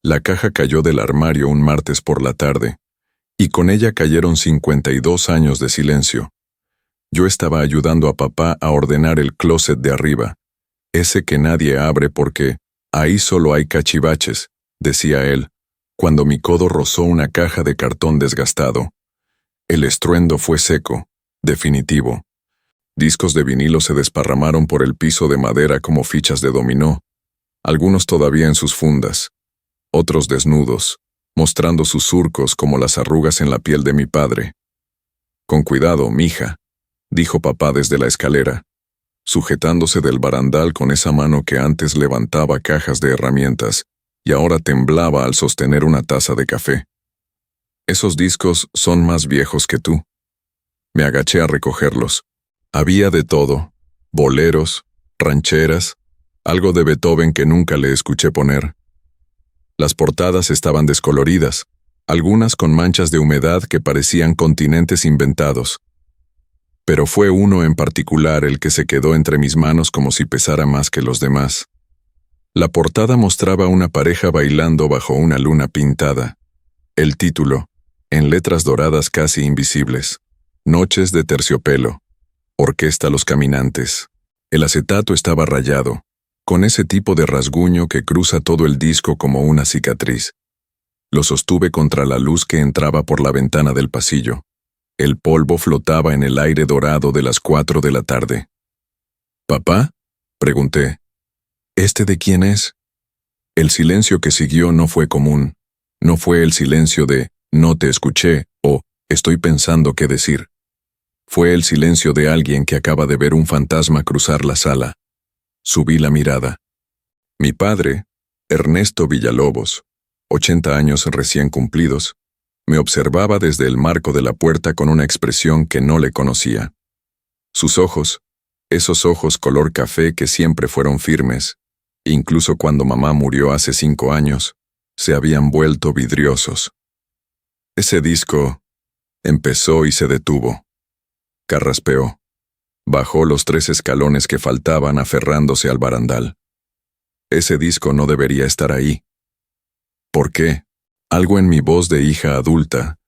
La caja cayó del armario un martes por la tarde, y con ella cayeron 52 años de silencio. Yo estaba ayudando a papá a ordenar el closet de arriba, ese que nadie abre porque ahí solo hay cachivaches, decía él, cuando mi codo rozó una caja de cartón desgastado. El estruendo fue seco, definitivo. Discos de vinilo se desparramaron por el piso de madera como fichas de dominó, algunos todavía en sus fundas, otros desnudos, mostrando sus surcos como las arrugas en la piel de mi padre. «Con cuidado, mija», dijo papá desde la escalera, sujetándose del barandal con esa mano que antes levantaba cajas de herramientas y ahora temblaba al sostener una taza de café. «Esos discos son más viejos que tú». Me agaché a recogerlos. Había de todo, boleros, rancheras, algo de Beethoven que nunca le escuché poner. Las portadas estaban descoloridas, algunas con manchas de humedad que parecían continentes inventados. Pero fue uno en particular el que se quedó entre mis manos como si pesara más que los demás. La portada mostraba una pareja bailando bajo una luna pintada. El título, en letras doradas casi invisibles: Noches de terciopelo. Orquesta Los Caminantes. El acetato estaba rayado, con ese tipo de rasguño que cruza todo el disco como una cicatriz. Lo sostuve contra la luz que entraba por la ventana del pasillo. El polvo flotaba en el aire dorado de las 4 de la tarde. «¿Papá?», pregunté. «¿Este de quién es?». El silencio que siguió no fue común. No fue el silencio de «no te escuché» o «estoy pensando qué decir». Fue el silencio de alguien que acaba de ver un fantasma cruzar la sala. Subí la mirada. Mi padre, Ernesto Villalobos, 80 años recién cumplidos, me observaba desde el marco de la puerta con una expresión que no le conocía. Sus ojos, esos ojos color café que siempre fueron firmes, incluso cuando mamá murió hace 5 años, se habían vuelto vidriosos. Ese disco empezó y se detuvo. Carraspeó. Bajó los 3 escalones que faltaban aferrándose al barandal. Ese disco no debería estar ahí. ¿Por qué? Algo en mi voz de hija adulta,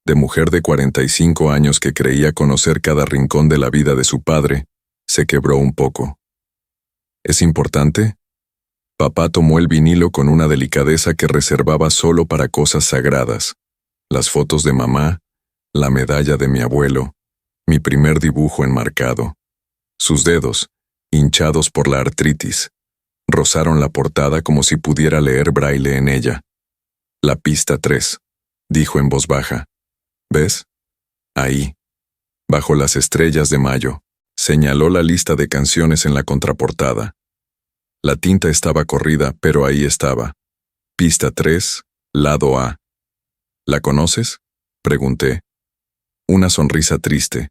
de mujer de 45 años que creía conocer cada rincón de la vida de su padre, se quebró un poco. ¿Es importante? Papá tomó el vinilo con una delicadeza que reservaba solo para cosas sagradas. Las fotos de mamá, la medalla de mi abuelo, mi primer dibujo enmarcado. Sus dedos, hinchados por la artritis, rozaron la portada como si pudiera leer braille en ella. «La pista 3», dijo en voz baja. «¿Ves? Ahí, bajo las estrellas de mayo», señaló la lista de canciones en la contraportada. La tinta estaba corrida, pero ahí estaba. Pista 3, lado A. «¿La conoces?», pregunté. Una sonrisa triste,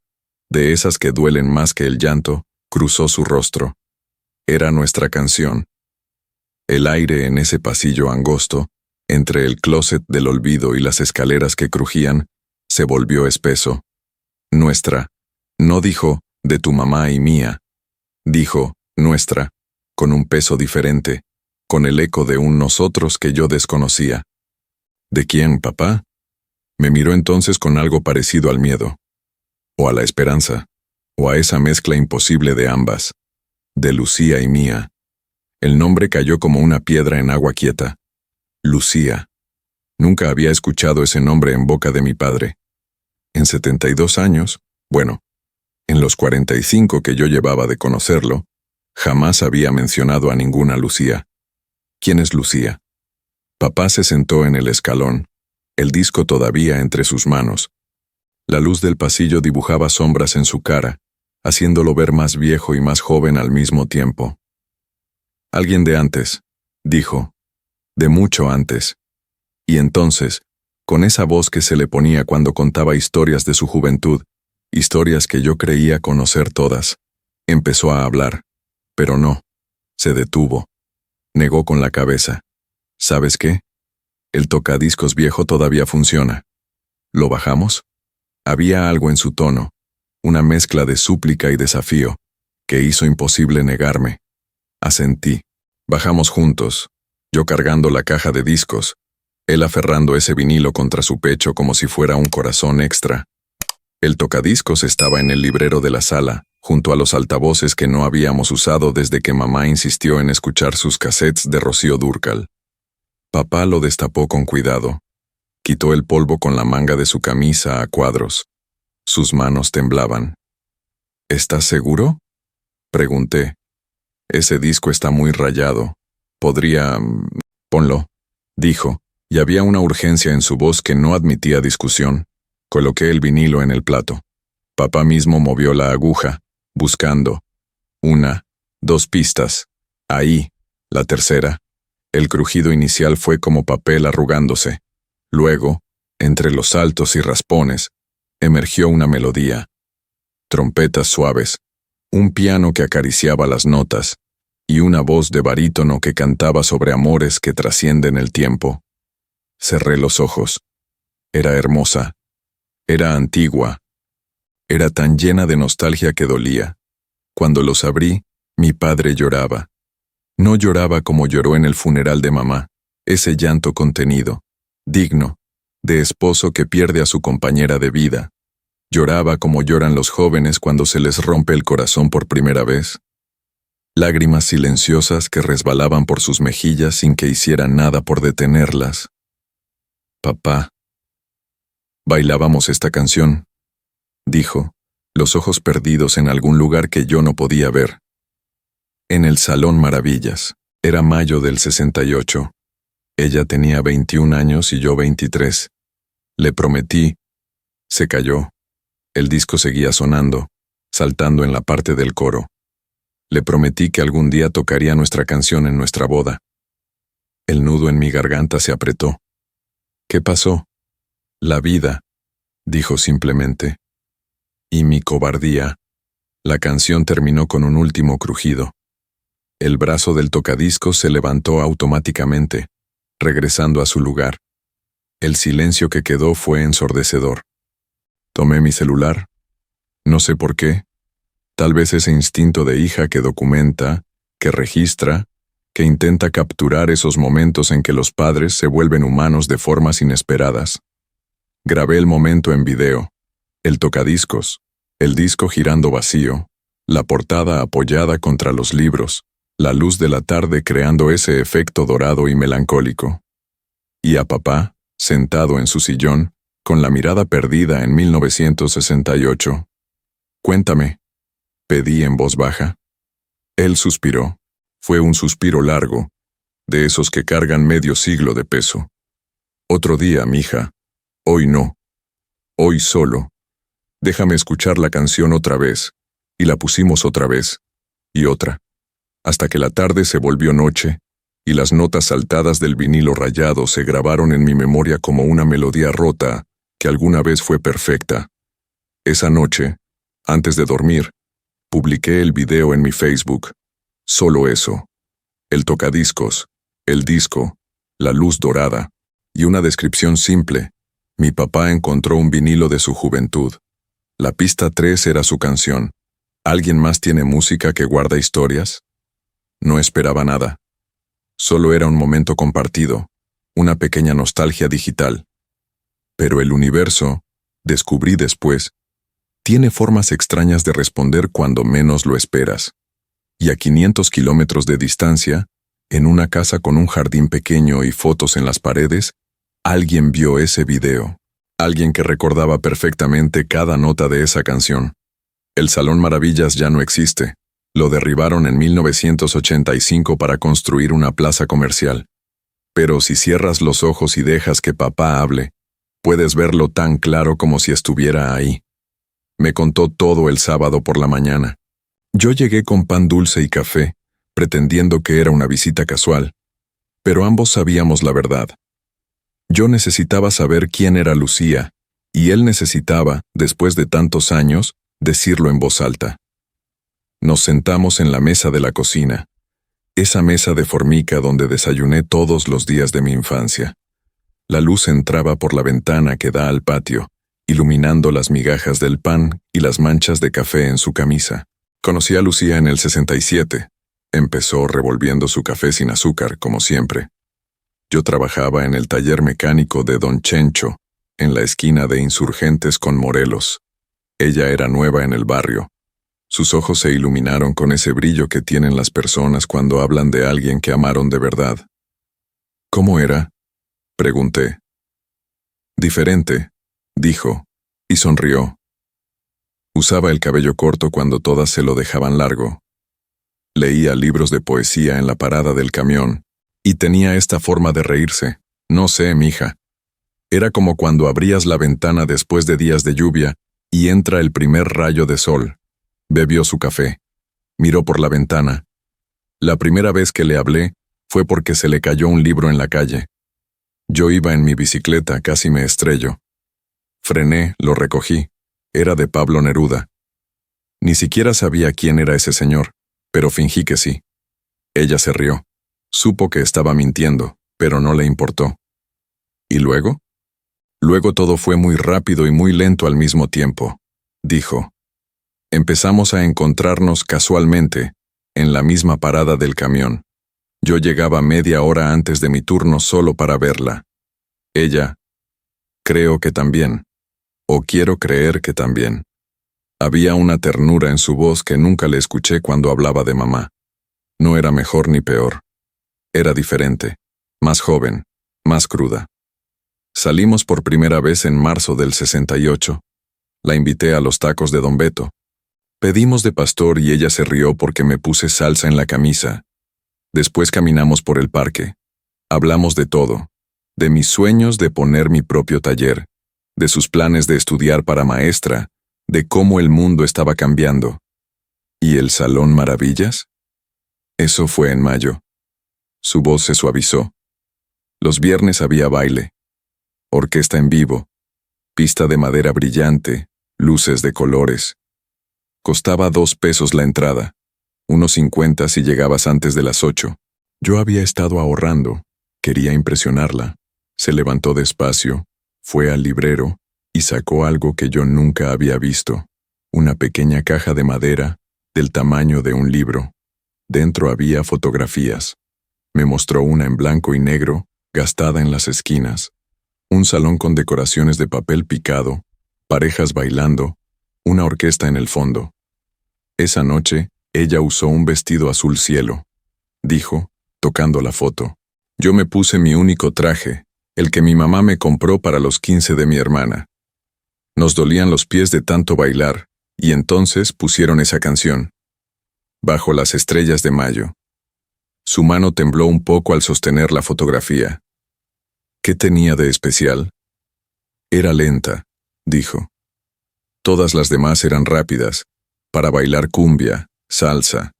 de esas que duelen más que el llanto, cruzó su rostro. Era nuestra canción. El aire en ese pasillo angosto, entre el closet del olvido y las escaleras que crujían, se volvió espeso. Nuestra. No dijo, de tu mamá y mía. Dijo, nuestra, con un peso diferente, con el eco de un nosotros que yo desconocía. ¿De quién, papá? Me miró entonces con algo parecido al miedo. O a la esperanza, o a esa mezcla imposible de ambas, de Lucía y mía. El nombre cayó como una piedra en agua quieta. Lucía. Nunca había escuchado ese nombre en boca de mi padre. En 72 años, bueno, en los 45 que yo llevaba de conocerlo, jamás había mencionado a ninguna Lucía. ¿Quién es Lucía? Papá se sentó en el escalón, el disco todavía entre sus manos. La luz del pasillo dibujaba sombras en su cara, haciéndolo ver más viejo y más joven al mismo tiempo. Alguien de antes, dijo, de mucho antes. Y entonces, con esa voz que se le ponía cuando contaba historias de su juventud, historias que yo creía conocer todas, empezó a hablar, pero no, se detuvo. Negó con la cabeza. ¿Sabes qué? El tocadiscos viejo todavía funciona. ¿Lo bajamos? Había algo en su tono, una mezcla de súplica y desafío, que hizo imposible negarme. Asentí. Bajamos juntos, Yo cargando la caja de discos, él aferrando ese vinilo contra su pecho como si fuera un corazón extra. El tocadiscos estaba en el librero de la sala, junto a los altavoces que no habíamos usado desde que mamá insistió en escuchar sus cassettes de Rocío Dúrcal. Papá lo destapó con cuidado. Quitó el polvo con la manga de su camisa a cuadros. Sus manos temblaban. ¿Estás seguro?, pregunté. Ese disco está muy rayado. Podría... Ponlo, dijo, y había una urgencia en su voz que no admitía discusión. Coloqué el vinilo en el plato. Papá mismo movió la aguja, buscando. 1, 2 pistas. Ahí, la tercera. El crujido inicial fue como papel arrugándose. Luego, entre los saltos y raspones, emergió una melodía. Trompetas suaves, un piano que acariciaba las notas, y una voz de barítono que cantaba sobre amores que trascienden el tiempo. Cerré los ojos. Era hermosa. Era antigua. Era tan llena de nostalgia que dolía. Cuando los abrí, mi padre lloraba. No lloraba como lloró en el funeral de mamá, ese llanto contenido, digno, de esposo que pierde a su compañera de vida. Lloraba como lloran los jóvenes cuando se les rompe el corazón por primera vez. Lágrimas silenciosas que resbalaban por sus mejillas sin que hicieran nada por detenerlas. Papá. Bailábamos esta canción, dijo, los ojos perdidos en algún lugar que yo no podía ver. En el Salón Maravillas. Era mayo del 68. Ella tenía 21 años y yo 23. Le prometí. Se calló. El disco seguía sonando, saltando en la parte del coro. Le prometí que algún día tocaría nuestra canción en nuestra boda. El nudo en mi garganta se apretó. ¿Qué pasó? La vida, dijo simplemente. Y mi cobardía. La canción terminó con un último crujido. El brazo del tocadiscos se levantó automáticamente, regresando a su lugar. El silencio que quedó fue ensordecedor. Tomé mi celular. No sé por qué. Tal vez ese instinto de hija que documenta, que registra, que intenta capturar esos momentos en que los padres se vuelven humanos de formas inesperadas. Grabé el momento en video. El tocadiscos, el disco girando vacío, la portada apoyada contra los libros, la luz de la tarde creando ese efecto dorado y melancólico. Y a papá, sentado en su sillón, con la mirada perdida en 1968. Cuéntame, pedí en voz baja. Él suspiró. Fue un suspiro largo, de esos que cargan medio siglo de peso. Otro día, mija. Hoy no. Hoy solo. Déjame escuchar la canción otra vez. Y la pusimos otra vez. Y otra. Hasta que la tarde se volvió noche, y las notas saltadas del vinilo rayado se grabaron en mi memoria como una melodía rota que alguna vez fue perfecta. Esa noche, antes de dormir, publiqué el video en mi Facebook. Solo eso. El tocadiscos, el disco, la luz dorada, y una descripción simple. Mi papá encontró un vinilo de su juventud. La pista 3 era su canción. ¿Alguien más tiene música que guarda historias? No esperaba nada. Solo era un momento compartido, una pequeña nostalgia digital. Pero el universo, descubrí después, tiene formas extrañas de responder cuando menos lo esperas. Y a 500 kilómetros de distancia, en una casa con un jardín pequeño y fotos en las paredes, alguien vio ese video. Alguien que recordaba perfectamente cada nota de esa canción. El Salón Maravillas ya no existe. Lo derribaron en 1985 para construir una plaza comercial. Pero si cierras los ojos y dejas que papá hable, puedes verlo tan claro como si estuviera ahí. Me contó todo el sábado por la mañana. Yo llegué con pan dulce y café, pretendiendo que era una visita casual, pero ambos sabíamos la verdad. Yo necesitaba saber quién era Lucía, y él necesitaba, después de tantos años, decirlo en voz alta. Nos sentamos en la mesa de la cocina, esa mesa de formica donde desayuné todos los días de mi infancia. La luz entraba por la ventana que da al patio, iluminando las migajas del pan y las manchas de café en su camisa. Conocí a Lucía en el 67. Empezó revolviendo su café sin azúcar, como siempre. Yo trabajaba en el taller mecánico de Don Chencho, en la esquina de Insurgentes con Morelos. Ella era nueva en el barrio. Sus ojos se iluminaron con ese brillo que tienen las personas cuando hablan de alguien que amaron de verdad. ¿Cómo era?, pregunté. Diferente, dijo, y sonrió. Usaba el cabello corto cuando todas se lo dejaban largo. Leía libros de poesía en la parada del camión, y tenía esta forma de reírse. No sé, mija. Era como cuando abrías la ventana después de días de lluvia y entra el primer rayo de sol. Bebió su café. Miró por la ventana. La primera vez que le hablé fue porque se le cayó un libro en la calle. Yo iba en mi bicicleta, casi me estrello. Frené, lo recogí. Era de Pablo Neruda. Ni siquiera sabía quién era ese señor, pero fingí que sí. Ella se rió. Supo que estaba mintiendo, pero no le importó. ¿Y luego? Luego todo fue muy rápido y muy lento al mismo tiempo, dijo. Empezamos a encontrarnos casualmente, en la misma parada del camión. Yo llegaba media hora antes de mi turno solo para verla. Ella, creo que también, o quiero creer que también. Había una ternura en su voz que nunca le escuché cuando hablaba de mamá. No era mejor ni peor. Era diferente, más joven, más cruda. Salimos por primera vez en marzo del 68. La invité a los tacos de Don Beto. Pedimos de pastor y ella se rió porque me puse salsa en la camisa. Después caminamos por el parque. Hablamos de todo. De mis sueños de poner mi propio taller, de sus planes de estudiar para maestra, de cómo el mundo estaba cambiando. ¿Y el Salón Maravillas? Eso fue en mayo. Su voz se suavizó. Los viernes había baile. Orquesta en vivo. Pista de madera brillante, luces de colores. Costaba 2 pesos la entrada, 1.50 si llegabas antes de las 8. Yo había estado ahorrando, quería impresionarla. Se levantó despacio, fue al librero y sacó algo que yo nunca había visto, una pequeña caja de madera del tamaño de un libro. Dentro había fotografías. Me mostró una en blanco y negro, gastada en las esquinas. Un salón con decoraciones de papel picado, parejas bailando, una orquesta en el fondo. Esa noche, ella usó un vestido azul cielo, dijo, tocando la foto. Yo me puse mi único traje, el que mi mamá me compró para los 15 de mi hermana. Nos dolían los pies de tanto bailar, y entonces pusieron esa canción. Bajo las estrellas de mayo. Su mano tembló un poco al sostener la fotografía. ¿Qué tenía de especial? Era lenta, dijo. Todas las demás eran rápidas, para bailar cumbia, salsa.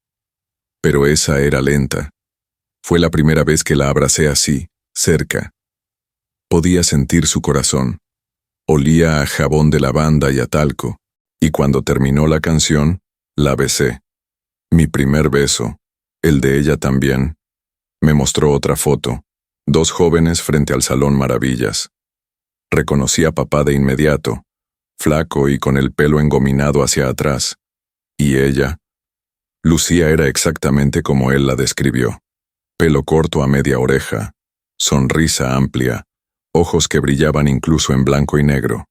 Pero esa era lenta. Fue la primera vez que la abracé así, cerca. Podía sentir su corazón. Olía a jabón de lavanda y a talco, y cuando terminó la canción, la besé. Mi primer beso, el de ella también. Me mostró otra foto, 2 jóvenes frente al Salón Maravillas. Reconocí a papá de inmediato, flaco y con el pelo engominado hacia atrás. ¿Y ella? Lucía era exactamente como él la describió. Pelo corto a media oreja, sonrisa amplia, ojos que brillaban incluso en blanco y negro.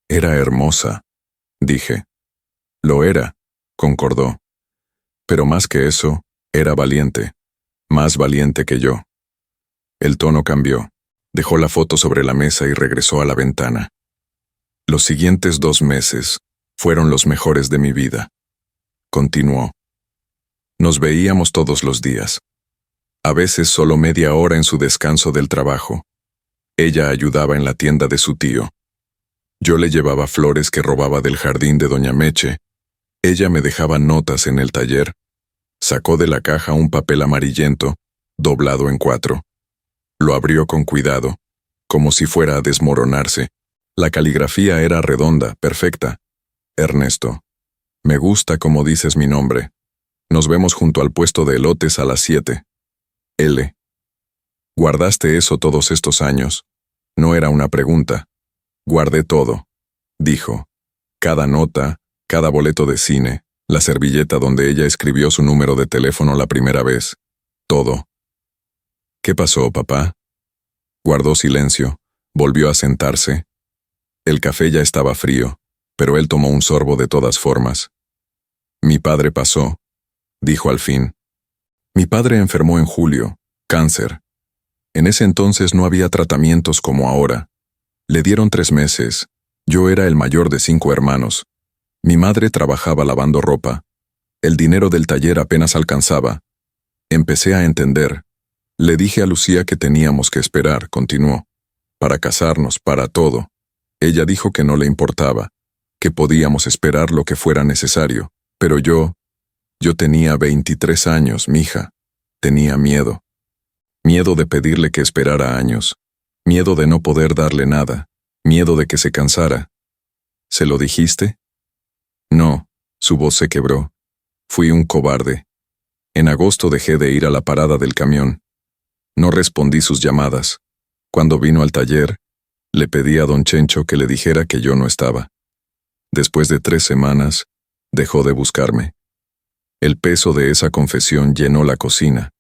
Era hermosa, dije. Lo era, concordó. Pero más que eso, era valiente, más valiente que yo. El tono cambió, dejó la foto sobre la mesa y regresó a la ventana. Los siguientes 2 meses fueron los mejores de mi vida. Continuó. Nos veíamos todos los días. A veces solo media hora en su descanso del trabajo. Ella ayudaba en la tienda de su tío. Yo le llevaba flores que robaba del jardín de Doña Meche. Ella me dejaba notas en el taller. Sacó de la caja un papel amarillento, doblado en 4. Lo abrió con cuidado, como si fuera a desmoronarse. La caligrafía era redonda, perfecta. Ernesto. Me gusta como dices mi nombre. Nos vemos junto al puesto de elotes a las 7. L. ¿Guardaste eso todos estos años? No era una pregunta. Guardé todo, dijo. Cada nota, cada boleto de cine, la servilleta donde ella escribió su número de teléfono la primera vez. Todo. ¿Qué pasó, papá? Guardó silencio, volvió a sentarse. El café ya estaba frío, pero él tomó un sorbo de todas formas. Mi padre pasó, dijo al fin. Mi padre enfermó en julio, cáncer. En ese entonces no había tratamientos como ahora. Le dieron 3 meses. Yo era el mayor de 5 hermanos. Mi madre trabajaba lavando ropa. El dinero del taller apenas alcanzaba. Empecé a entender. Le dije a Lucía que teníamos que esperar, continuó. Para casarnos, para todo. Ella dijo que no le importaba, que podíamos esperar lo que fuera necesario. Pero yo tenía 23 años, mija. Tenía miedo. Miedo de pedirle que esperara años. Miedo de no poder darle nada. Miedo de que se cansara. ¿Se lo dijiste? No, su voz se quebró. Fui un cobarde. En agosto dejé de ir a la parada del camión. No respondí sus llamadas. Cuando vino al taller, le pedí a don Chencho que le dijera que yo no estaba. Después de 3 semanas, dejó de buscarme. El peso de esa confesión llenó la cocina.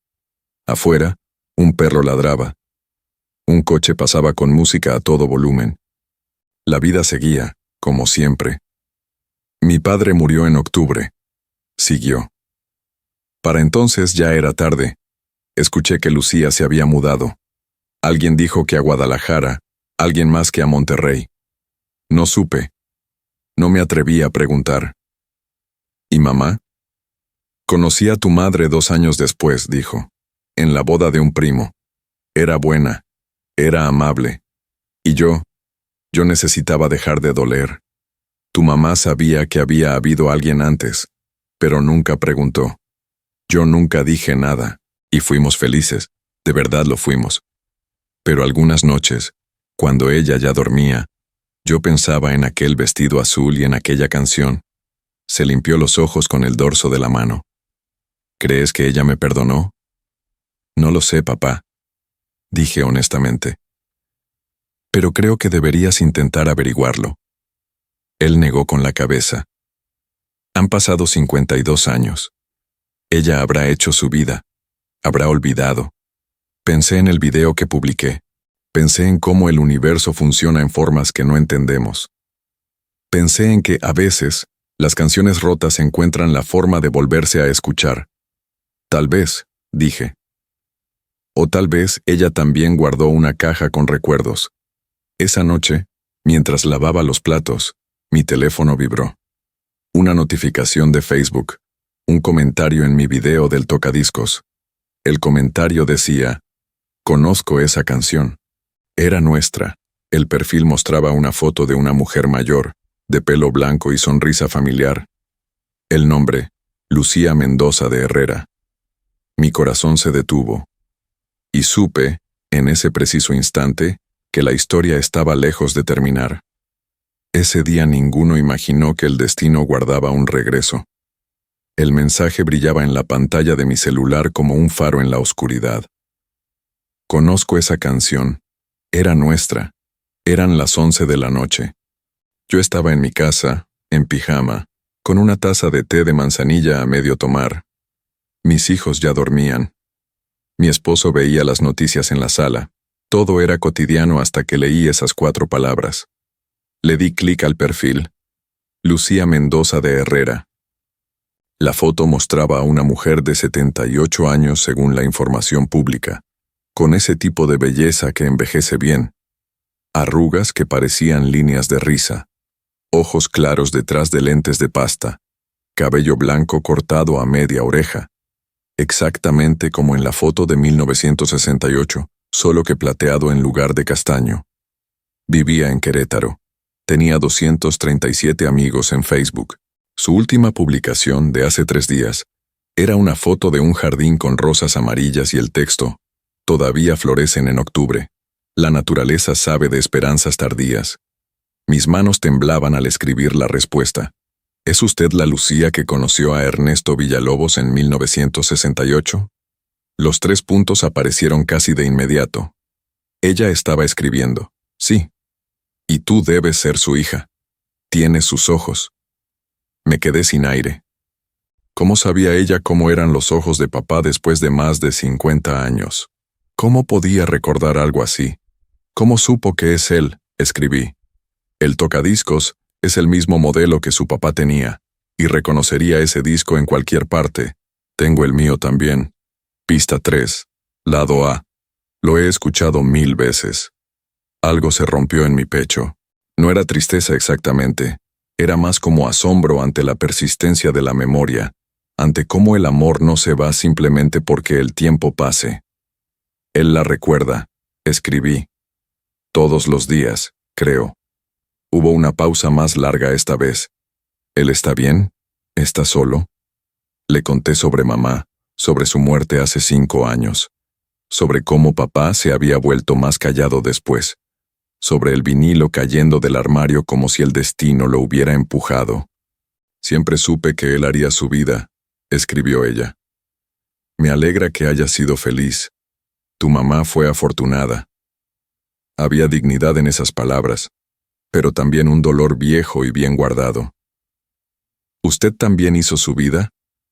Afuera, un perro ladraba. Un coche pasaba con música a todo volumen. La vida seguía, como siempre. Mi padre murió en octubre. Siguió. Para entonces ya era tarde. Escuché que Lucía se había mudado. Alguien dijo que a Guadalajara, alguien más que a Monterrey. No supe. No me atreví a preguntar. ¿Y mamá? Conocí a tu madre 2 años después, dijo. En la boda de un primo. Era buena. Era amable. Y yo necesitaba dejar de doler. Tu mamá sabía que había habido alguien antes, pero nunca preguntó. Yo nunca dije nada, y fuimos felices, de verdad lo fuimos. Pero algunas noches, cuando ella ya dormía, yo pensaba en aquel vestido azul y en aquella canción. Se limpió los ojos con el dorso de la mano. ¿Crees que ella me perdonó? No lo sé, papá, dije honestamente. Pero creo que deberías intentar averiguarlo. Él negó con la cabeza. Han pasado 52 años. Ella habrá hecho su vida. Habrá olvidado. Pensé en el video que publiqué. Pensé en cómo el universo funciona en formas que no entendemos. Pensé en que, a veces, las canciones rotas encuentran la forma de volverse a escuchar. Tal vez, dije. O tal vez ella también guardó una caja con recuerdos. Esa noche, mientras lavaba los platos, mi teléfono vibró. Una notificación de Facebook. Un comentario en mi video del tocadiscos. El comentario decía: conozco esa canción. Era nuestra. El perfil mostraba una foto de una mujer mayor, de pelo blanco y sonrisa familiar. El nombre: Lucía Mendoza de Herrera. Mi corazón se detuvo. Y supe, en ese preciso instante, que la historia estaba lejos de terminar. Ese día ninguno imaginó que el destino guardaba un regreso. El mensaje brillaba en la pantalla de mi celular como un faro en la oscuridad. Conozco esa canción. Era nuestra. Eran las 11 de la noche. Yo estaba en mi casa, en pijama, con una taza de té de manzanilla a medio tomar. Mis hijos ya dormían. Mi esposo veía las noticias en la sala. Todo era cotidiano hasta que leí esas 4 palabras. Le di clic al perfil. Lucía Mendoza de Herrera. La foto mostraba a una mujer de 78 años según la información pública, con ese tipo de belleza que envejece bien. Arrugas que parecían líneas de risa. Ojos claros detrás de lentes de pasta. Cabello blanco cortado a media oreja. Exactamente como en la foto de 1968, solo que plateado en lugar de castaño. Vivía en Querétaro. Tenía 237 amigos en Facebook. Su última publicación, de hace 3 días, era una foto de un jardín con rosas amarillas y el texto: todavía florecen en octubre. La naturaleza sabe de esperanzas tardías. Mis manos temblaban al escribir la respuesta. ¿Es usted la Lucía que conoció a Ernesto Villalobos en 1968? Los 3 puntos aparecieron casi de inmediato. Ella estaba escribiendo: sí. Y tú debes ser su hija. Tienes sus ojos. Me quedé sin aire. ¿Cómo sabía ella cómo eran los ojos de papá después de más de 50 años? ¿Cómo podía recordar algo así? ¿Cómo supo que es él?, escribí. El tocadiscos es el mismo modelo que su papá tenía, y reconocería ese disco en cualquier parte. Tengo el mío también. Pista 3, lado A. Lo he escuchado 1000 veces. Algo se rompió en mi pecho. No era tristeza exactamente, era más como asombro ante la persistencia de la memoria, ante cómo el amor no se va simplemente porque el tiempo pase. Él la recuerda, escribí. Todos los días, creo. Hubo una pausa más larga esta vez. ¿Él está bien? ¿Está solo? Le conté sobre mamá, sobre su muerte hace 5 años, sobre cómo papá se había vuelto más callado después, sobre el vinilo cayendo del armario como si el destino lo hubiera empujado. Siempre supe que él haría su vida, escribió ella. Me alegra que hayas sido feliz. Tu mamá fue afortunada. Había dignidad en esas palabras, pero también un dolor viejo y bien guardado. ¿Usted también hizo su vida?,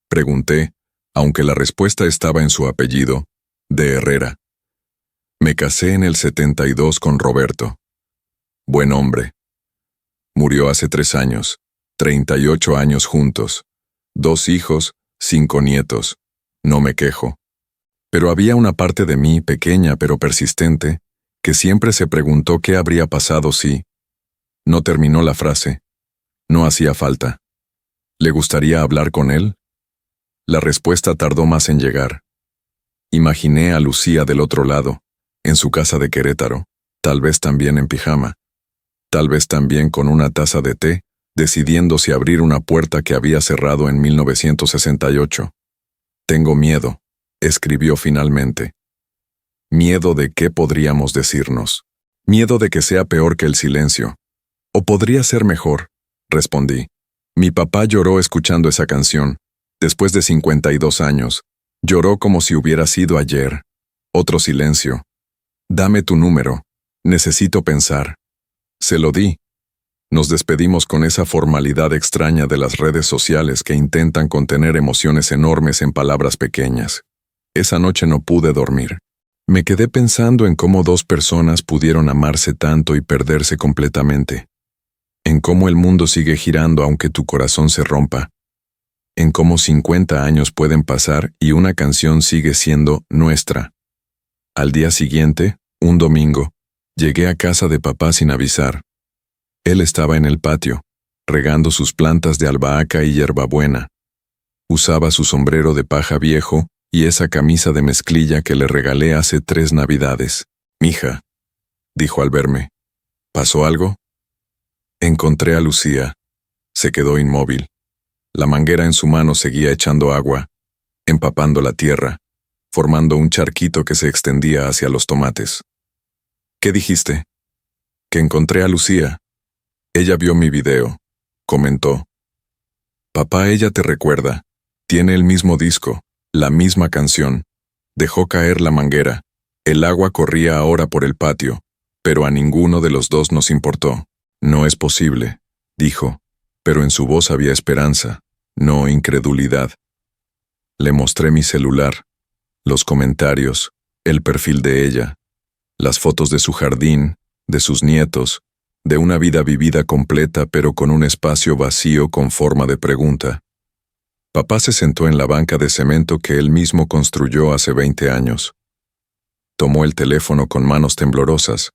pregunté, aunque la respuesta estaba en su apellido, de Herrera. Me casé en el 72 con Roberto. Buen hombre. Murió hace 3 años, 38 años juntos, 2 hijos, 5 nietos. No me quejo. Pero había una parte de mí, pequeña pero persistente, que siempre se preguntó qué habría pasado si... No terminó la frase. No hacía falta. ¿Le gustaría hablar con él? La respuesta tardó más en llegar. Imaginé a Lucía del otro lado, en su casa de Querétaro, tal vez también en pijama, tal vez también con una taza de té, decidiendo si abrir una puerta que había cerrado en 1968. Tengo miedo, escribió finalmente. Miedo de qué podríamos decirnos. Miedo de que sea peor que el silencio. O podría ser mejor, respondí. Mi papá lloró escuchando esa canción. Después de 52 años, lloró como si hubiera sido ayer. Otro silencio. Dame tu número. Necesito pensar. Se lo di. Nos despedimos con esa formalidad extraña de las redes sociales que intentan contener emociones enormes en palabras pequeñas. Esa noche no pude dormir. Me quedé pensando en cómo 2 personas pudieron amarse tanto y perderse completamente. En cómo el mundo sigue girando aunque tu corazón se rompa. En cómo 50 años pueden pasar y una canción sigue siendo nuestra. Al día siguiente, un domingo, llegué a casa de papá sin avisar. Él estaba en el patio, regando sus plantas de albahaca y hierbabuena. Usaba su sombrero de paja viejo y esa camisa de mezclilla que le regalé hace 3 navidades. «Mija», dijo al verme. «¿Pasó algo?» Encontré a Lucía. Se quedó inmóvil. La manguera en su mano seguía echando agua, empapando la tierra, formando un charquito que se extendía hacia los tomates. «¿Qué dijiste?» «Que encontré a Lucía. Ella vio mi video», comentó. «Papá, ella te recuerda. Tiene el mismo disco, la misma canción. Dejó caer la manguera. El agua corría ahora por el patio, pero a ninguno de los 2 nos importó». «No es posible», dijo, pero en su voz había esperanza, no incredulidad. Le mostré mi celular, los comentarios, el perfil de ella, las fotos de su jardín, de sus nietos, de una vida vivida completa pero con un espacio vacío con forma de pregunta. Papá se sentó en la banca de cemento que él mismo construyó hace 20 años. Tomó el teléfono con manos temblorosas,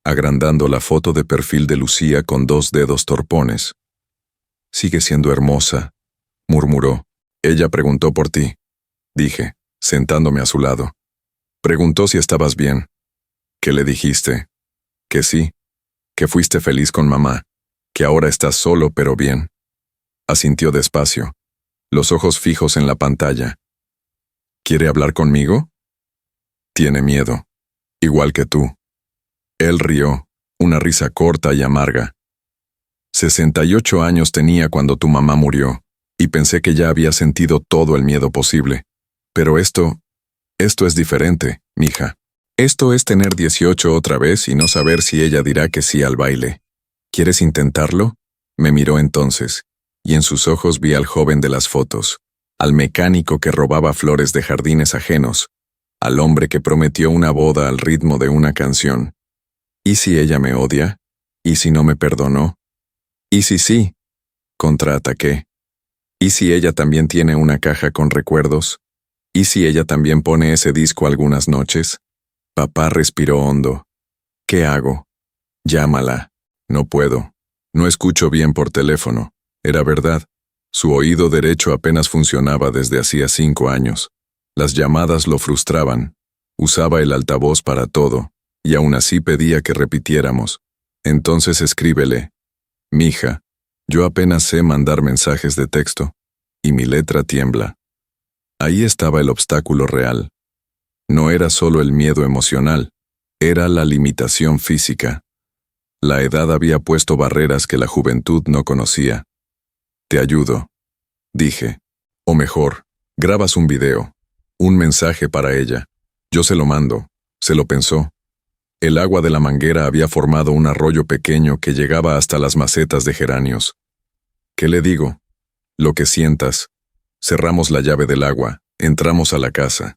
agrandando la foto de perfil de Lucía con 2 dedos torpones. «Sigue siendo hermosa», murmuró. «Ella preguntó por ti», dije, sentándome a su lado. «Preguntó si estabas bien». «¿Qué le dijiste?» «Que sí, que fuiste feliz con mamá, que ahora estás solo pero bien». Asintió despacio, los ojos fijos en la pantalla. «¿Quiere hablar conmigo?» «Tiene miedo, igual que tú». Él rió, una risa corta y amarga. 68 años tenía cuando tu mamá murió, y pensé que ya había sentido todo el miedo posible. Pero esto es diferente, mija. Esto es tener 18 otra vez y no saber si ella dirá que sí al baile. ¿Quieres intentarlo?», me miró entonces, y en sus ojos vi al joven de las fotos, al mecánico que robaba flores de jardines ajenos, al hombre que prometió una boda al ritmo de una canción. ¿Y si ella me odia? ¿Y si no me perdonó? ¿Y si sí? Contraataqué. ¿Y si ella también tiene una caja con recuerdos? ¿Y si ella también pone ese disco algunas noches? Papá respiró hondo. ¿Qué hago? Llámala. No puedo. No escucho bien por teléfono. Era verdad. Su oído derecho apenas funcionaba desde hacía 5 años. Las llamadas lo frustraban. Usaba el altavoz para todo, y aún así pedía que repitiéramos. Entonces escríbele. Mija, yo apenas sé mandar mensajes de texto, y mi letra tiembla. Ahí estaba el obstáculo real. No era solo el miedo emocional, era la limitación física. La edad había puesto barreras que la juventud no conocía. Te ayudo, dije. O mejor, grabas un video, un mensaje para ella. Yo se lo mando, se lo pensó. El agua de la manguera había formado un arroyo pequeño que llegaba hasta las macetas de geranios. ¿Qué le digo? Lo que sientas. Cerramos la llave del agua, entramos a la casa.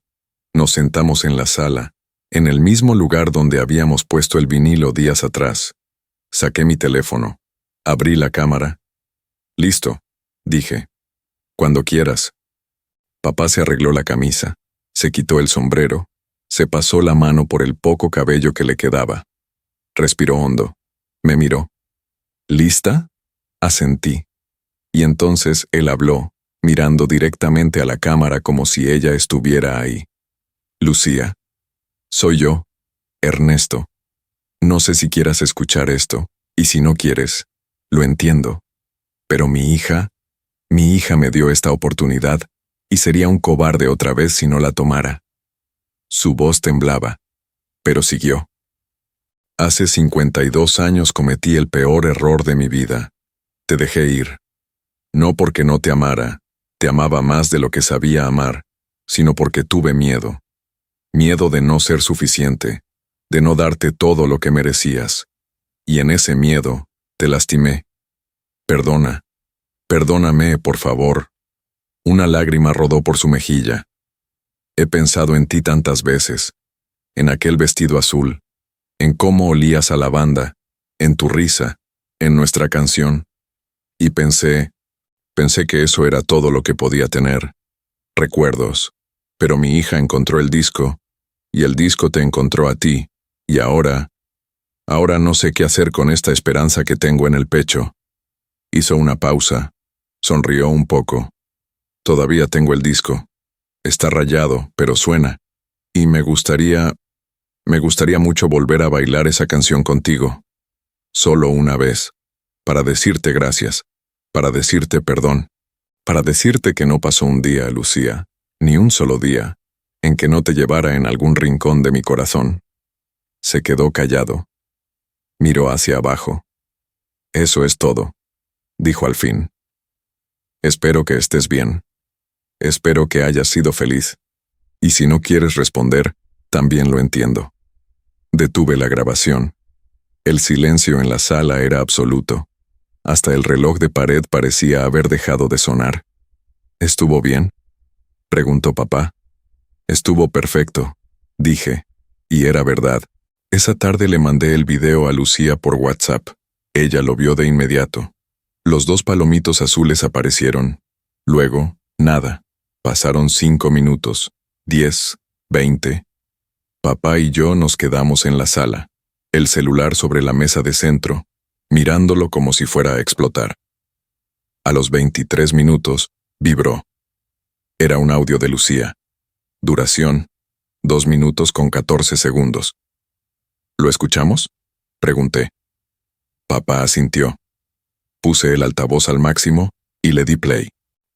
Nos sentamos en la sala, en el mismo lugar donde habíamos puesto el vinilo días atrás. Saqué mi teléfono. Abrí la cámara. Listo, dije. Cuando quieras. Papá se arregló la camisa, se quitó el sombrero, se pasó la mano por el poco cabello que le quedaba. Respiró hondo. Me miró. ¿Lista? Asentí. Y entonces él habló, mirando directamente a la cámara como si ella estuviera ahí. Lucía. Soy yo, Ernesto. No sé si quieras escuchar esto, y si no quieres, lo entiendo. Pero mi hija me dio esta oportunidad, y sería un cobarde otra vez si no la tomara. Su voz temblaba, pero siguió. Hace 52 años cometí el peor error de mi vida. Te dejé ir. No porque no te amara, te amaba más de lo que sabía amar, sino porque tuve miedo. Miedo de no ser suficiente, de no darte todo lo que merecías. Y en ese miedo, te lastimé. Perdóname, por favor. Una lágrima rodó por su mejilla. He pensado en ti tantas veces, en aquel vestido azul, en cómo olías a lavanda, en tu risa, en nuestra canción. Y pensé que eso era todo lo que podía tener. Recuerdos. Pero mi hija encontró el disco, y el disco te encontró a ti, y ahora no sé qué hacer con esta esperanza que tengo en el pecho. Hizo una pausa, sonrió un poco. Todavía tengo el disco. Está rayado, pero suena. Y me gustaría mucho volver a bailar esa canción contigo. Solo una vez. Para decirte gracias. Para decirte perdón. Para decirte que no pasó un día, Lucía, ni un solo día, en que no te llevara en algún rincón de mi corazón. Se quedó callado. Miró hacia abajo. Eso es todo, dijo al fin. Espero que estés bien. Espero que hayas sido feliz. Y si no quieres responder, también lo entiendo. Detuve la grabación. El silencio en la sala era absoluto. Hasta el reloj de pared parecía haber dejado de sonar. ¿Estuvo bien?, preguntó papá. Estuvo perfecto, dije. Y era verdad. Esa tarde le mandé el video a Lucía por WhatsApp. Ella lo vio de inmediato. Los 2 palomitos azules aparecieron. Luego, nada. Pasaron 5 minutos, 10, 20. Papá y yo nos quedamos en la sala, el celular sobre la mesa de centro, mirándolo como si fuera a explotar. A los 23 minutos, vibró. Era un audio de Lucía. Duración, 2 minutos con 14 segundos. ¿Lo escuchamos?, pregunté. Papá asintió. Puse el altavoz al máximo y le di play.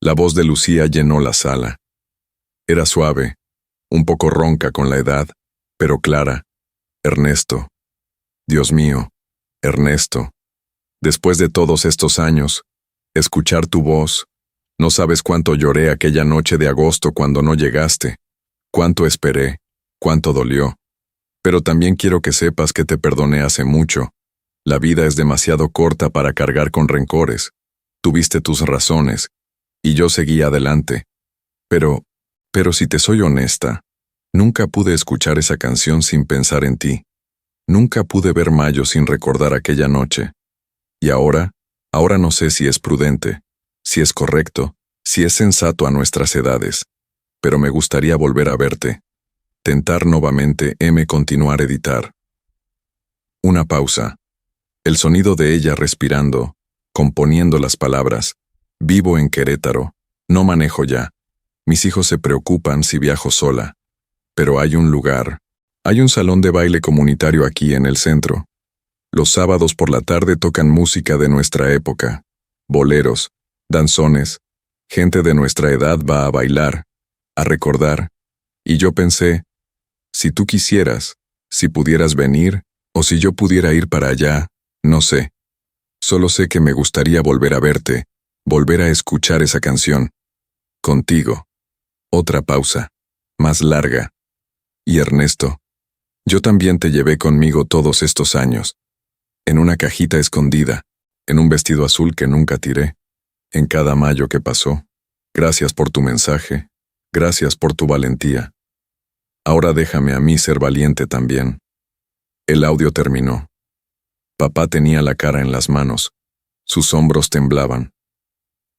La voz de Lucía llenó la sala. Era suave, un poco ronca con la edad, pero clara. Ernesto. Dios mío, Ernesto. Después de todos estos años, escuchar tu voz, no sabes cuánto lloré aquella noche de agosto cuando no llegaste, cuánto esperé, cuánto dolió. Pero también quiero que sepas que te perdoné hace mucho. La vida es demasiado corta para cargar con rencores. Tuviste tus razones, y yo seguí adelante. Pero si te soy honesta, nunca pude escuchar esa canción sin pensar en ti. Nunca pude ver mayo sin recordar aquella noche. Y ahora no sé si es prudente, si es correcto, si es sensato a nuestras edades. Pero me gustaría volver a verte. Tentar nuevamente continuar editar. Una pausa. El sonido de ella respirando, componiendo las palabras. Vivo en Querétaro, no manejo ya. Mis hijos se preocupan si viajo sola. Pero hay un lugar. Hay un salón de baile comunitario aquí en el centro. Los sábados por la tarde tocan música de nuestra época. Boleros, danzones. Gente de nuestra edad va a bailar, a recordar. Y yo pensé, si tú quisieras, si pudieras venir, o si yo pudiera ir para allá, no sé. Solo sé que me gustaría volver a verte, volver a escuchar esa canción. Contigo. Otra pausa, más larga. Y Ernesto, yo también te llevé conmigo todos estos años. En una cajita escondida, en un vestido azul que nunca tiré, en cada mayo que pasó. Gracias por tu mensaje, gracias por tu valentía. Ahora déjame a mí ser valiente también. El audio terminó. Papá tenía la cara en las manos, sus hombros temblaban.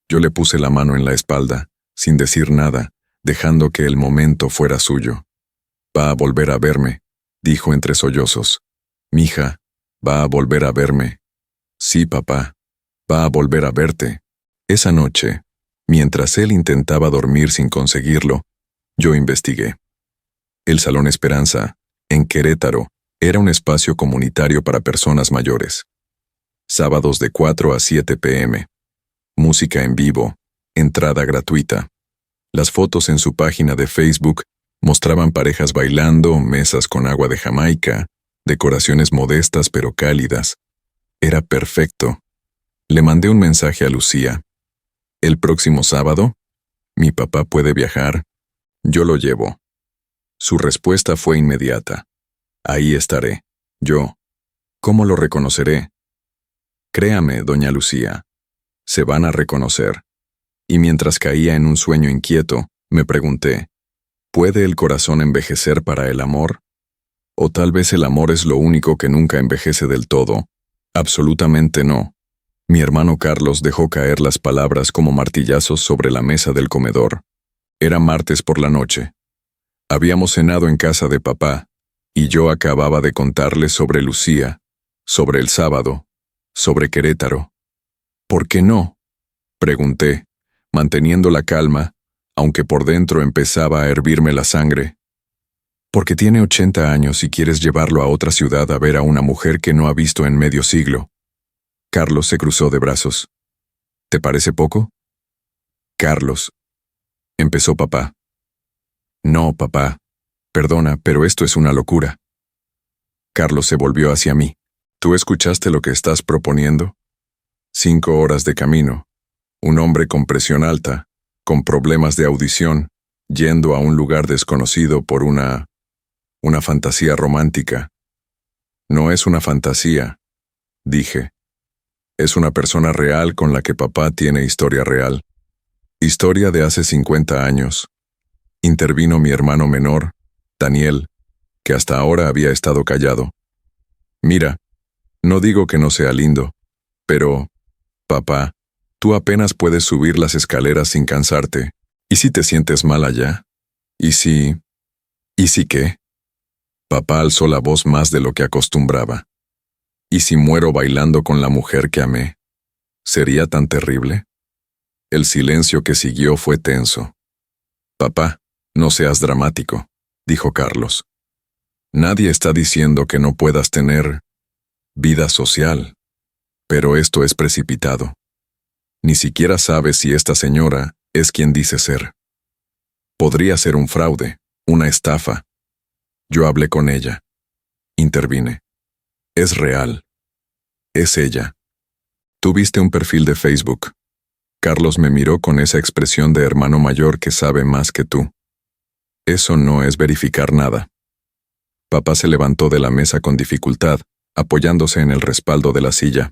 Yo le puse la mano en la espalda, sin decir nada, dejando que el momento fuera suyo. Va a volver a verme, dijo entre sollozos. Mija, va a volver a verme. Sí, papá, va a volver a verte. Esa noche, mientras él intentaba dormir sin conseguirlo, yo investigué. El Salón Esperanza, en Querétaro, era un espacio comunitario para personas mayores. Sábados de 4 a 7 p.m. Música en vivo, entrada gratuita. Las fotos en su página de Facebook mostraban parejas bailando, mesas con agua de Jamaica, decoraciones modestas pero cálidas. Era perfecto. Le mandé un mensaje a Lucía. El próximo sábado, mi papá puede viajar, yo lo llevo. Su respuesta fue inmediata. Ahí estaré. Yo. ¿Cómo lo reconoceré? Créame, doña Lucía. Se van a reconocer. Y mientras caía en un sueño inquieto, me pregunté, ¿puede el corazón envejecer para el amor? ¿O tal vez el amor es lo único que nunca envejece del todo? Absolutamente no. Mi hermano Carlos dejó caer las palabras como martillazos sobre la mesa del comedor. Era martes por la noche. Habíamos cenado en casa de papá, y yo acababa de contarle sobre Lucía, sobre el sábado, sobre Querétaro. ¿Por qué no?, pregunté, manteniendo la calma, aunque por dentro empezaba a hervirme la sangre. Porque tiene 80 años y quieres llevarlo a otra ciudad a ver a una mujer que no ha visto en medio siglo. Carlos se cruzó de brazos. ¿Te parece poco? Carlos. Empezó papá. No, papá. Perdona, pero esto es una locura. Carlos se volvió hacia mí. ¿Tú escuchaste lo que estás proponiendo? 5 horas de camino. Un hombre con presión alta, con problemas de audición, yendo a un lugar desconocido por una fantasía romántica. No es una fantasía, dije. Es una persona real con la que papá tiene historia real. Historia de hace 50 años. Intervino mi hermano menor, Daniel, que hasta ahora había estado callado. Mira, no digo que no sea lindo, pero, papá, tú apenas puedes subir las escaleras sin cansarte. ¿Y si te sientes mal allá? ¿Y si qué? Papá alzó la voz más de lo que acostumbraba. ¿Y si muero bailando con la mujer que amé? ¿Sería tan terrible? El silencio que siguió fue tenso. Papá, no seas dramático, dijo Carlos. Nadie está diciendo que no puedas tener vida social, pero esto es precipitado. Ni siquiera sabes si esta señora es quien dice ser. Podría ser un fraude, una estafa. Yo hablé con ella. Intervine. Es real. Es ella. Tuviste un perfil de Facebook. Carlos me miró con esa expresión de hermano mayor que sabe más que tú. Eso no es verificar nada. Papá se levantó de la mesa con dificultad, apoyándose en el respaldo de la silla.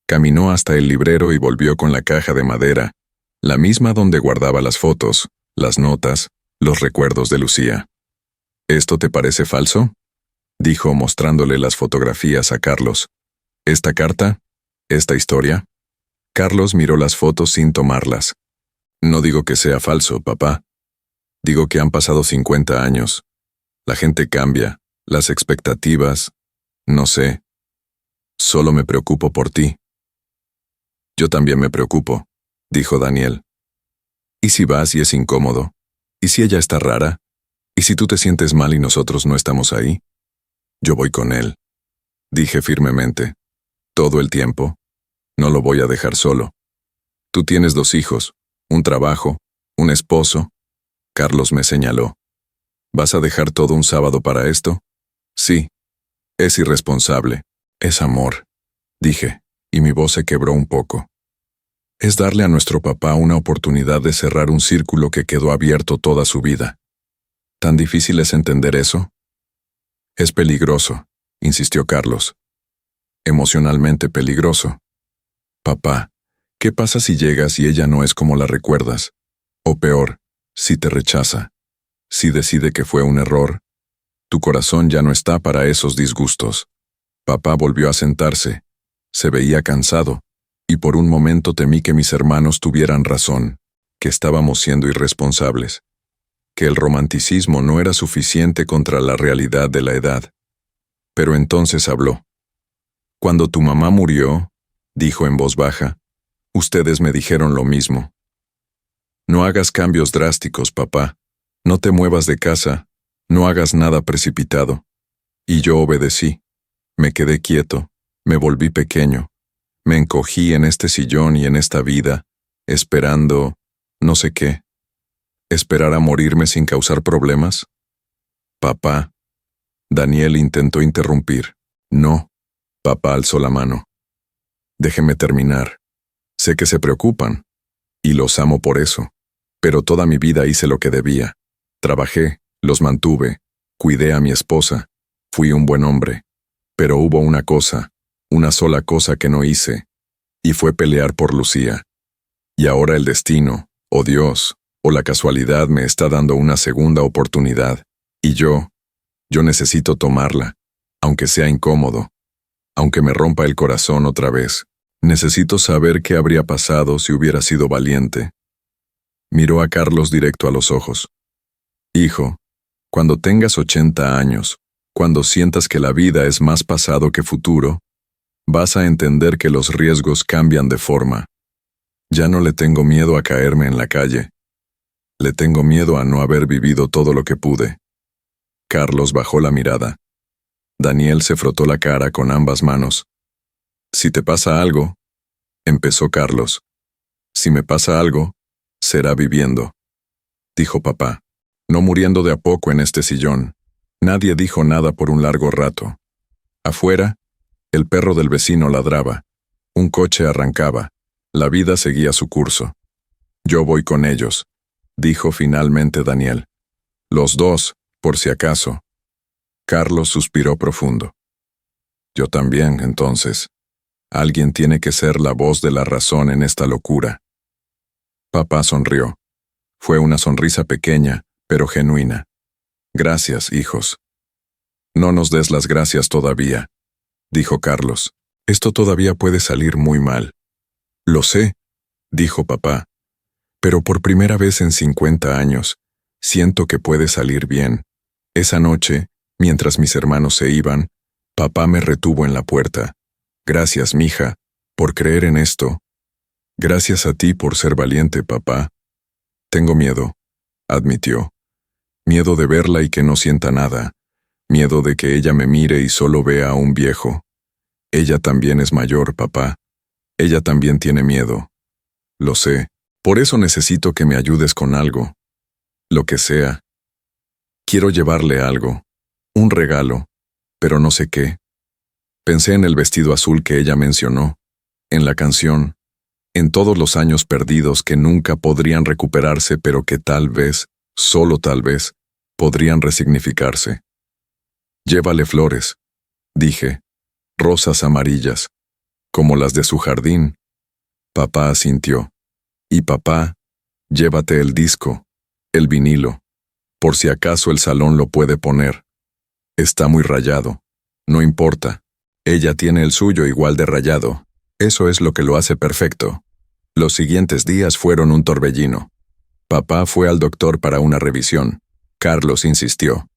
Caminó hasta el librero y volvió con la caja de madera, la misma donde guardaba las fotos, las notas, los recuerdos de Lucía. ¿Esto te parece falso? dijo mostrándole las fotografías a Carlos. ¿Esta carta? ¿Esta historia? Carlos miró las fotos sin tomarlas. No digo que sea falso, papá. Digo que han pasado 50 años. La gente cambia, las expectativas, no sé. Solo me preocupo por ti. Yo también me preocupo, dijo Daniel. ¿Y si vas y es incómodo? ¿Y si ella está rara? ¿Y si tú te sientes mal y nosotros no estamos ahí? Yo voy con él, dije firmemente. Todo el tiempo. No lo voy a dejar solo. Tú tienes 2 hijos, un trabajo, un esposo. Carlos me señaló. ¿Vas a dejar todo un sábado para esto? Sí. Es irresponsable. Es amor, dije, y mi voz se quebró un poco. Es darle a nuestro papá una oportunidad de cerrar un círculo que quedó abierto toda su vida. ¿Tan difícil es entender eso? Es peligroso, insistió Carlos. Emocionalmente peligroso. Papá, ¿qué pasa si llegas y ella no es como la recuerdas? O peor, si te rechaza, si decide que fue un error. Tu corazón ya no está para esos disgustos. Papá volvió a sentarse. Se veía cansado, y por un momento temí que mis hermanos tuvieran razón, que estábamos siendo irresponsables, que el romanticismo no era suficiente contra la realidad de la edad. Pero entonces habló. Cuando tu mamá murió, dijo en voz baja, ustedes me dijeron lo mismo. No hagas cambios drásticos, papá. No te muevas de casa. No hagas nada precipitado. Y yo obedecí. Me quedé quieto. Me volví pequeño. Me encogí en este sillón y en esta vida, esperando, no sé qué. ¿Esperar a morirme sin causar problemas? Papá. Daniel intentó interrumpir. No. Papá alzó la mano. Déjeme terminar. Sé que se preocupan, y los amo por eso, pero toda mi vida hice lo que debía. Trabajé, los mantuve, cuidé a mi esposa, fui un buen hombre. Pero hubo una cosa, una sola cosa que no hice, y fue pelear por Lucía. Y ahora el destino, o Dios, o la casualidad me está dando una segunda oportunidad, y yo necesito tomarla, aunque sea incómodo, aunque me rompa el corazón otra vez. Necesito saber qué habría pasado si hubiera sido valiente. Miró a Carlos directo a los ojos. Hijo, cuando tengas 80 años, cuando sientas que la vida es más pasado que futuro, vas a entender que los riesgos cambian de forma. Ya no le tengo miedo a caerme en la calle. Le tengo miedo a no haber vivido todo lo que pude. Carlos bajó la mirada. Daniel se frotó la cara con ambas manos. Si te pasa algo, empezó Carlos. Si me pasa algo, será viviendo, dijo papá, no muriendo de a poco en este sillón. Nadie dijo nada por un largo rato. Afuera, el perro del vecino ladraba. Un coche arrancaba. La vida seguía su curso. Yo voy con ellos, dijo finalmente Daniel. Los 2, por si acaso. Carlos suspiró profundo. Yo también, entonces. Alguien tiene que ser la voz de la razón en esta locura. Papá sonrió. Fue una sonrisa pequeña, pero genuina. Gracias, hijos. No nos des las gracias todavía, dijo Carlos. Esto todavía puede salir muy mal. Lo sé, dijo papá. Pero por primera vez en 50 años, siento que puede salir bien. Esa noche, mientras mis hermanos se iban, papá me retuvo en la puerta. Gracias, mija, por creer en esto. Gracias a ti por ser valiente, papá. Tengo miedo, admitió. Miedo de verla y que no sienta nada. Miedo de que ella me mire y solo vea a un viejo. Ella también es mayor, papá. Ella también tiene miedo. Lo sé. Por eso necesito que me ayudes con algo. Lo que sea. Quiero llevarle algo. Un regalo. Pero no sé qué. Pensé en el vestido azul que ella mencionó. En la canción. En todos los años perdidos que nunca podrían recuperarse pero que tal vez, solo tal vez, podrían resignificarse. Llévale flores, dije, rosas amarillas, como las de su jardín. Papá asintió. Y papá, llévate el disco, el vinilo, por si acaso el salón lo puede poner. Está muy rayado. No importa. Ella tiene el suyo igual de rayado. Eso es lo que lo hace perfecto. Los siguientes días fueron un torbellino. Papá fue al doctor para una revisión. Carlos insistió.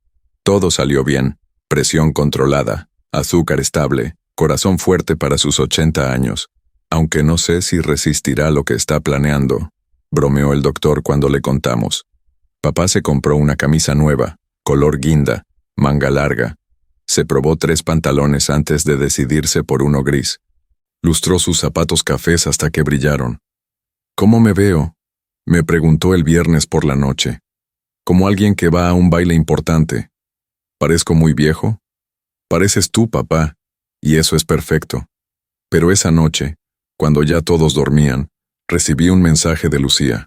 Todo salió bien. Presión controlada, azúcar estable, corazón fuerte para sus 80 años. Aunque no sé si resistirá lo que está planeando, bromeó el doctor cuando le contamos. Papá se compró una camisa nueva, color guinda, manga larga. Se probó 3 pantalones antes de decidirse por uno gris. Lustró sus zapatos cafés hasta que brillaron. ¿Cómo me veo?, me preguntó el viernes por la noche. Como alguien que va a un baile importante. ¿Parezco muy viejo? Pareces tú, papá, y eso es perfecto. Pero esa noche, cuando ya todos dormían, recibí un mensaje de Lucía.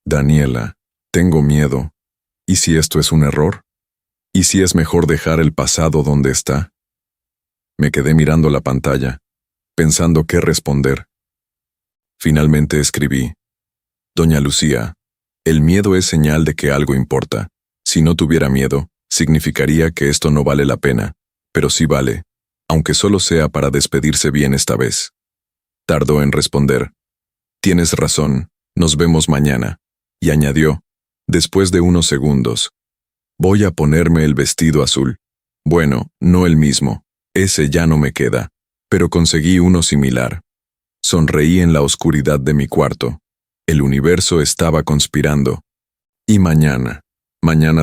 Daniela, tengo miedo. ¿Y si esto es un error? ¿Y si es mejor dejar el pasado donde está? Me quedé mirando la pantalla, pensando qué responder. Finalmente escribí. Doña Lucía, el miedo es señal de que algo importa. Si no tuviera miedo, significaría que esto no vale la pena, pero sí vale, aunque solo sea para despedirse bien esta vez. Tardó en responder. Tienes razón, nos vemos mañana. Y añadió, después de unos segundos. Voy a ponerme el vestido azul. Bueno, no el mismo, ese ya no me queda, pero conseguí uno similar. Sonreí en la oscuridad de mi cuarto. El universo estaba conspirando. Y mañana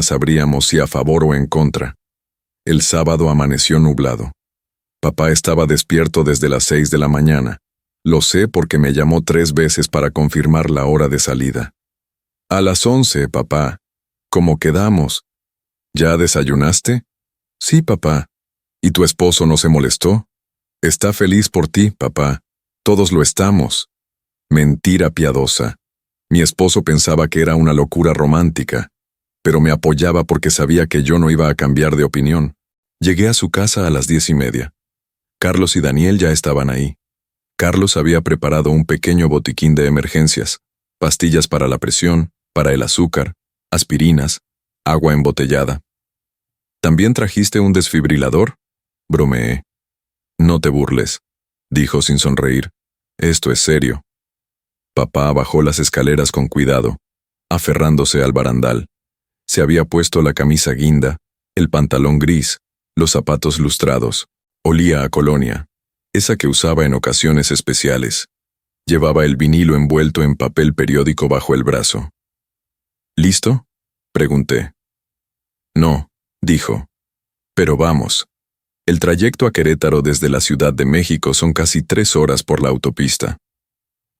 sabríamos si a favor o en contra. El sábado amaneció nublado. Papá estaba despierto desde las 6 de la mañana. Lo sé porque me llamó 3 veces para confirmar la hora de salida. A las 11, papá. ¿Cómo quedamos? ¿Ya desayunaste? Sí, papá. ¿Y tu esposo no se molestó? Está feliz por ti, papá. Todos lo estamos. Mentira piadosa. Mi esposo pensaba que era una locura romántica, pero me apoyaba porque sabía que yo no iba a cambiar de opinión. Llegué a su casa a las 10:30. Carlos y Daniel ya estaban ahí. Carlos había preparado un pequeño botiquín de emergencias, pastillas para la presión, para el azúcar, aspirinas, agua embotellada. ¿También trajiste un desfibrilador?, bromeé. No te burles, dijo sin sonreír. Esto es serio. Papá bajó las escaleras con cuidado, aferrándose al barandal. Se había puesto la camisa guinda, el pantalón gris, los zapatos lustrados. Olía a colonia, esa que usaba en ocasiones especiales. Llevaba el vinilo envuelto en papel periódico bajo el brazo. ¿Listo?, pregunté. No, dijo. Pero vamos. El trayecto a Querétaro desde la Ciudad de México son casi 3 horas por la autopista.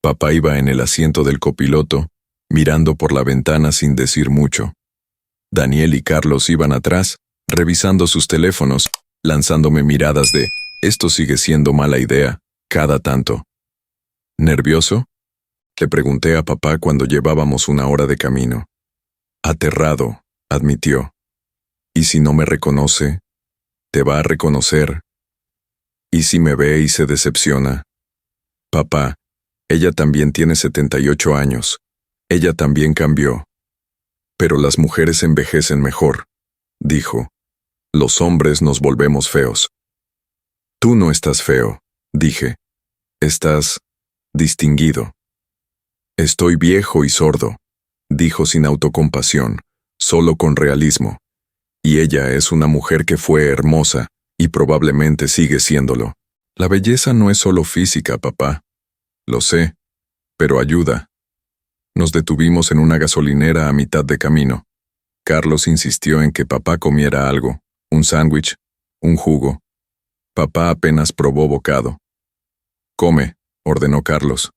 Papá iba en el asiento del copiloto, mirando por la ventana sin decir mucho. Daniel y Carlos iban atrás, revisando sus teléfonos, lanzándome miradas de «esto sigue siendo mala idea», cada tanto. ¿Nervioso?, le pregunté a papá cuando llevábamos 1 hora de camino. Aterrado, admitió. ¿Y si no me reconoce? Te va a reconocer. ¿Y si me ve y se decepciona? Papá, ella también tiene 78 años. Ella también cambió. Pero las mujeres envejecen mejor, dijo. Los hombres nos volvemos feos. Tú no estás feo, dije. Estás distinguido. Estoy viejo y sordo, dijo sin autocompasión, solo con realismo. Y ella es una mujer que fue hermosa, y probablemente sigue siéndolo. La belleza no es solo física, papá. Lo sé, pero ayuda. Nos detuvimos en una gasolinera a mitad de camino. Carlos insistió en que papá comiera algo, un sándwich, un jugo. Papá apenas probó bocado. Come, ordenó Carlos.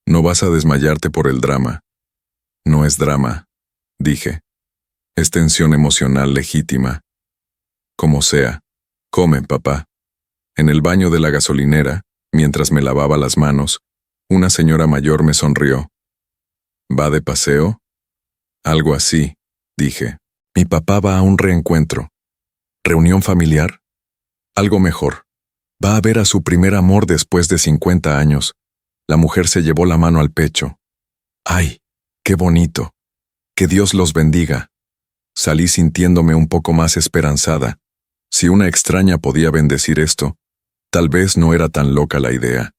No vas a desmayarte por el drama. No es drama, dije. Es tensión emocional legítima. Como sea, come, papá. En el baño de la gasolinera, mientras me lavaba las manos, una señora mayor me sonrió. ¿Va de paseo? Algo así, dije. Mi papá va a un reencuentro. ¿Reunión familiar? Algo mejor. Va a ver a su primer amor después de 50 años. La mujer se llevó la mano al pecho. ¡Ay, qué bonito! Que Dios los bendiga. Salí sintiéndome un poco más esperanzada. Si una extraña podía bendecir esto, tal vez no era tan loca la idea.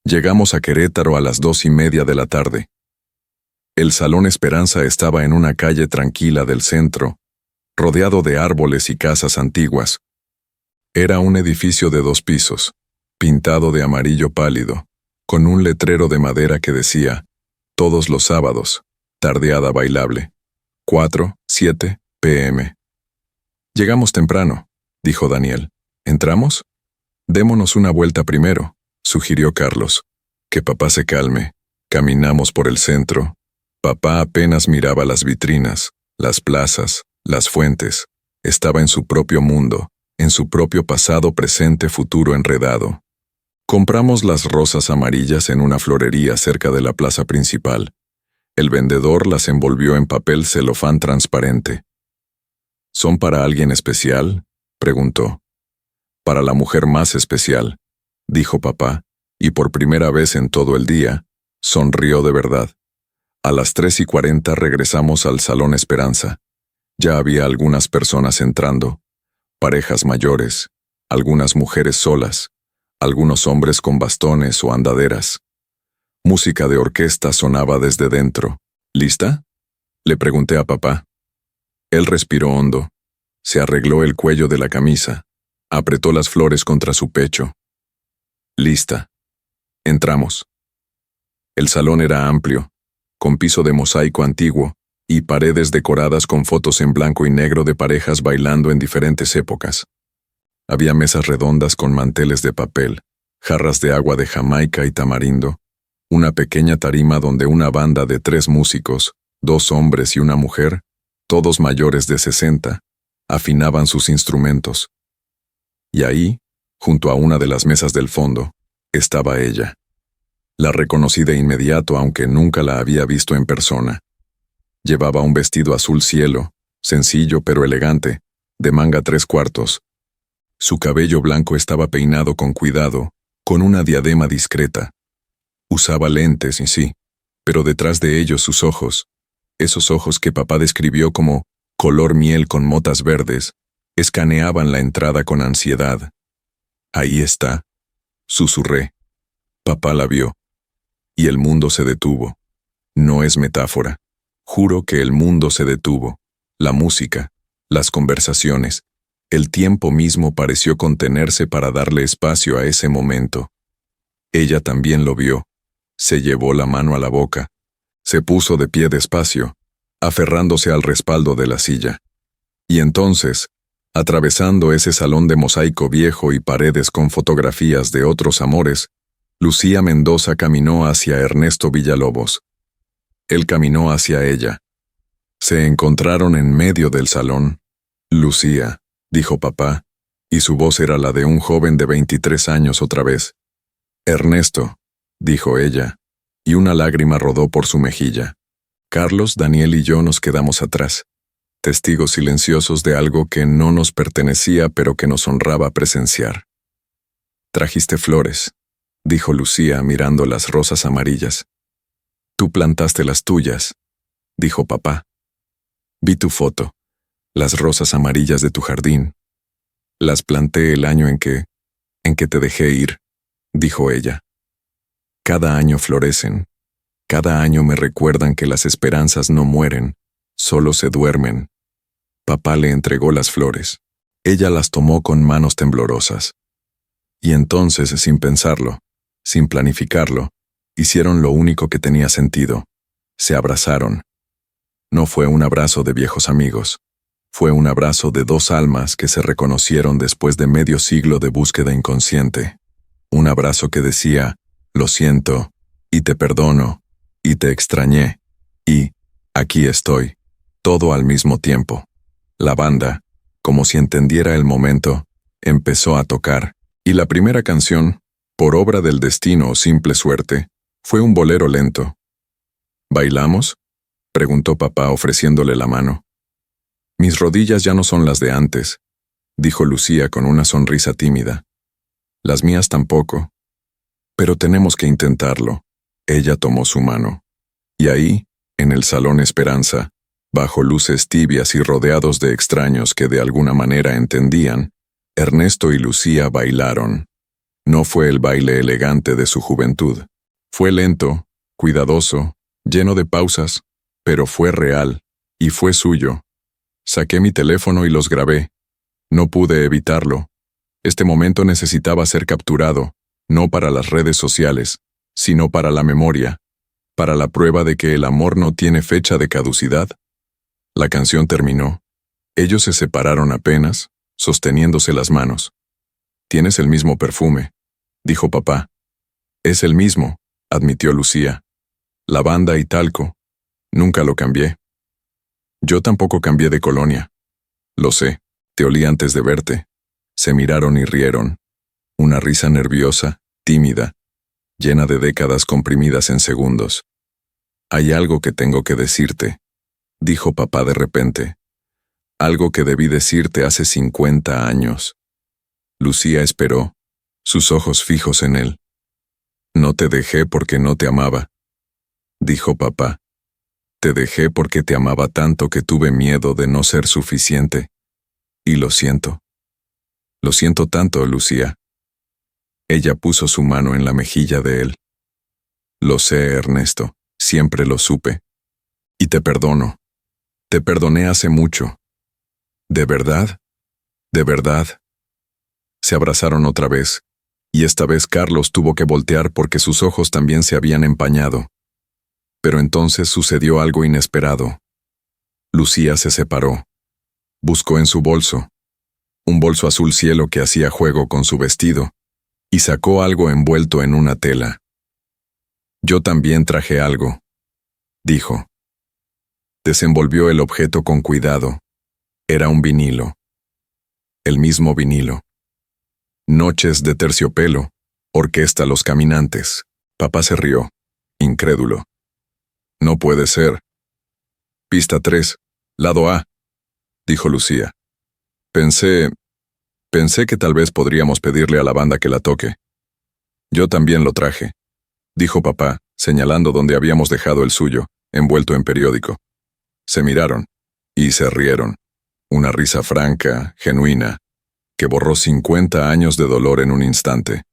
Llegamos a Querétaro a las 2:30 de la tarde. El Salón Esperanza estaba en una calle tranquila del centro, rodeado de árboles y casas antiguas. Era un edificio de 2 pisos, pintado de amarillo pálido, con un letrero de madera que decía, todos los sábados, tardeada bailable, 4:07 p.m. Llegamos temprano, dijo Daniel. ¿Entramos? Démonos una vuelta primero, sugirió Carlos. Que papá se calme. Caminamos por el centro. Papá apenas miraba las vitrinas, las plazas, las fuentes. Estaba en su propio mundo, en su propio pasado, presente, futuro enredado. Compramos las rosas amarillas en una florería cerca de la plaza principal. El vendedor las envolvió en papel celofán transparente. ¿Son para alguien especial?, preguntó. Para la mujer más especial, dijo papá, y por primera vez en todo el día, sonrió de verdad. A las 3:40 regresamos al Salón Esperanza. Ya había algunas personas entrando, parejas mayores, algunas mujeres solas, algunos hombres con bastones o andaderas. Música de orquesta sonaba desde dentro. ¿Lista?, le pregunté a papá. Él respiró hondo, se arregló el cuello de la camisa, apretó las flores contra su pecho. Lista. Entramos. El salón era amplio, con piso de mosaico antiguo y paredes decoradas con fotos en blanco y negro de parejas bailando en diferentes épocas. Había mesas redondas con manteles de papel, jarras de agua de Jamaica y tamarindo, una pequeña tarima donde una banda de 3 músicos, 2 hombres y una mujer, todos mayores de 60, afinaban sus instrumentos. Y ahí, junto a una de las mesas del fondo, estaba ella. La reconocí de inmediato, aunque nunca la había visto en persona. Llevaba un vestido azul cielo, sencillo pero elegante, de manga 3/4. Su cabello blanco estaba peinado con cuidado, con una diadema discreta. Usaba lentes, y sí, pero detrás de ellos sus ojos, esos ojos que papá describió como color miel con motas verdes, escaneaban la entrada con ansiedad. Ahí está, susurré. Papá la vio. Y el mundo se detuvo. No es metáfora. Juro que el mundo se detuvo. La música, las conversaciones, el tiempo mismo pareció contenerse para darle espacio a ese momento. Ella también lo vio. Se llevó la mano a la boca. Se puso de pie despacio, aferrándose al respaldo de la silla. Y entonces, atravesando ese salón de mosaico viejo y paredes con fotografías de otros amores, Lucía Mendoza caminó hacia Ernesto Villalobos. Él caminó hacia ella. Se encontraron en medio del salón. Lucía, dijo papá, y su voz era la de un joven de 23 años otra vez. Ernesto, dijo ella, y una lágrima rodó por su mejilla. Carlos, Daniel y yo nos quedamos atrás, testigos silenciosos de algo que no nos pertenecía pero que nos honraba presenciar. Trajiste flores, dijo Lucía mirando las rosas amarillas. Tú plantaste las tuyas, dijo papá. Vi tu foto, las rosas amarillas de tu jardín. Las planté el año en que te dejé ir, dijo ella. Cada año florecen, cada año me recuerdan que las esperanzas no mueren, solo se duermen. Papá le entregó las flores. Ella las tomó con manos temblorosas. Y entonces, sin pensarlo, sin planificarlo, hicieron lo único que tenía sentido. Se abrazaron. No fue un abrazo de viejos amigos. Fue un abrazo de 2 almas que se reconocieron después de medio siglo de búsqueda inconsciente. Un abrazo que decía, lo siento, y te perdono, y te extrañé, y aquí estoy, todo al mismo tiempo. La banda, como si entendiera el momento, empezó a tocar, y la primera canción, por obra del destino o simple suerte, fue un bolero lento. ¿Bailamos?, preguntó papá ofreciéndole la mano. Mis rodillas ya no son las de antes, dijo Lucía con una sonrisa tímida. Las mías tampoco. Pero tenemos que intentarlo. Ella tomó su mano. Y ahí, en el Salón Esperanza, Bajo luces tibias y rodeados de extraños que de alguna manera entendían, Ernesto y Lucía bailaron. No fue el baile elegante de su juventud. Fue lento, cuidadoso, lleno de pausas, pero fue real, y fue suyo. Saqué mi teléfono y los grabé. No pude evitarlo. Este momento necesitaba ser capturado, no para las redes sociales, sino para la memoria, para la prueba de que el amor no tiene fecha de caducidad. La canción terminó. Ellos se separaron apenas, sosteniéndose las manos. «Tienes el mismo perfume», dijo papá. «Es el mismo», admitió Lucía. «Lavanda y talco. Nunca lo cambié». «Yo tampoco cambié de colonia». «Lo sé, te olí antes de verte». Se miraron y rieron. Una risa nerviosa, tímida, llena de décadas comprimidas en segundos. «Hay algo que tengo que decirte», dijo papá de repente. «Algo que debí decirte hace 50 años». Lucía esperó, sus ojos fijos en él. «No te dejé porque no te amaba», dijo papá. «Te dejé porque te amaba tanto que tuve miedo de no ser suficiente. Y lo siento. Lo siento tanto, Lucía». Ella puso su mano en la mejilla de él. «Lo sé, Ernesto, siempre lo supe. Y te perdono. Te perdoné hace mucho». «¿De verdad? ¿De verdad?» Se abrazaron otra vez, y esta vez Carlos tuvo que voltear porque sus ojos también se habían empañado. Pero entonces sucedió algo inesperado. Lucía se separó. Buscó en su bolso, un bolso azul cielo que hacía juego con su vestido, y sacó algo envuelto en una tela. «Yo también traje algo», dijo. Desenvolvió el objeto con cuidado. Era un vinilo. El mismo vinilo. Noches de terciopelo, orquesta Los Caminantes. Papá se rió, incrédulo. «No puede ser». «Pista 3, lado A», dijo Lucía. Pensé que tal vez podríamos pedirle a la banda que la toque». «Yo también lo traje», dijo papá, señalando donde habíamos dejado el suyo, envuelto en periódico. Se miraron, y se rieron. Una risa franca, genuina, que borró 50 años de dolor en un instante.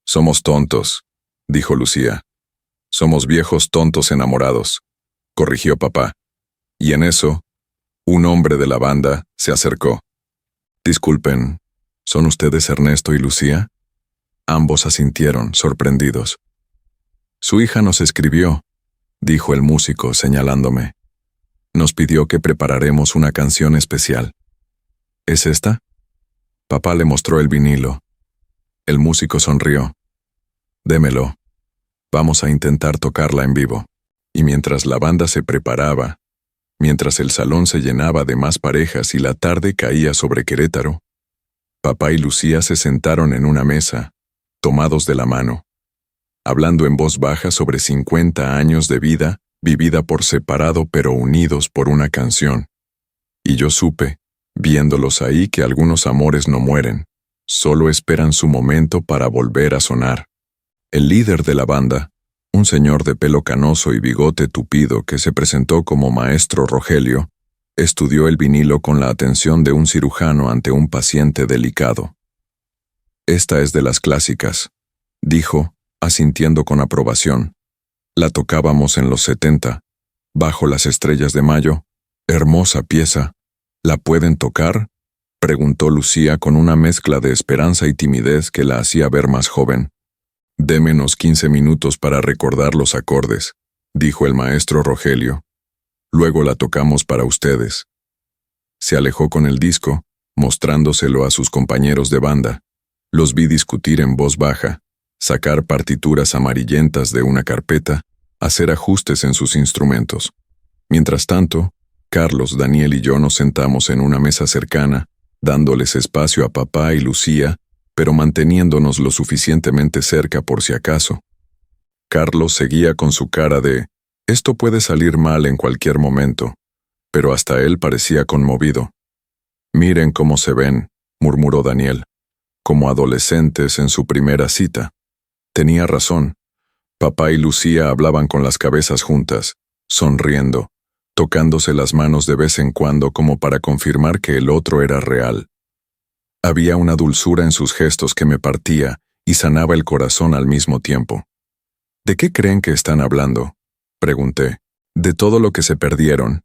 «Somos tontos», dijo Lucía. «Somos viejos tontos enamorados», corrigió papá. Y en eso, un hombre de la banda se acercó. «Disculpen, ¿son ustedes Ernesto y Lucía?» Ambos asintieron, sorprendidos. «Su hija nos escribió», dijo el músico, señalándome. «Nos pidió que prepararemos una canción especial». «¿Es esta?» Papá le mostró el vinilo. El músico sonrió. «Démelo. Vamos a intentar tocarla en vivo». Y mientras la banda se preparaba, mientras el salón se llenaba de más parejas y la tarde caía sobre Querétaro, papá y Lucía se sentaron en una mesa, tomados de la mano, hablando en voz baja sobre 50 años de vida, vivida por separado pero unidos por una canción. Y yo supe, viéndolos ahí, que algunos amores no mueren, solo esperan su momento para volver a sonar. El líder de la banda, un señor de pelo canoso y bigote tupido que se presentó como maestro Rogelio, estudió el vinilo con la atención de un cirujano ante un paciente delicado. «Esta es de las clásicas», dijo, asintiendo con aprobación. «La tocábamos en los 70, bajo las estrellas de mayo. Hermosa pieza. ¿La pueden tocar?», preguntó Lucía con una mezcla de esperanza y timidez que la hacía ver más joven. «Démenos 15 minutos para recordar los acordes», dijo el maestro Rogelio. «Luego la tocamos para ustedes». Se alejó con el disco, mostrándoselo a sus compañeros de banda. Los vi discutir en voz baja, sacar partituras amarillentas de una carpeta, hacer ajustes en sus instrumentos. Mientras tanto, Carlos, Daniel y yo nos sentamos en una mesa cercana, dándoles espacio a papá y Lucía, pero manteniéndonos lo suficientemente cerca por si acaso. Carlos seguía con su cara de «esto puede salir mal en cualquier momento», pero hasta él parecía conmovido. «Miren cómo se ven», murmuró Daniel, «como adolescentes en su primera cita». Tenía razón. Papá y Lucía hablaban con las cabezas juntas, sonriendo, tocándose las manos de vez en cuando como para confirmar que el otro era real. Había una dulzura en sus gestos que me partía y sanaba el corazón al mismo tiempo. ¿De qué creen que están hablando?, pregunté. De todo lo que se perdieron,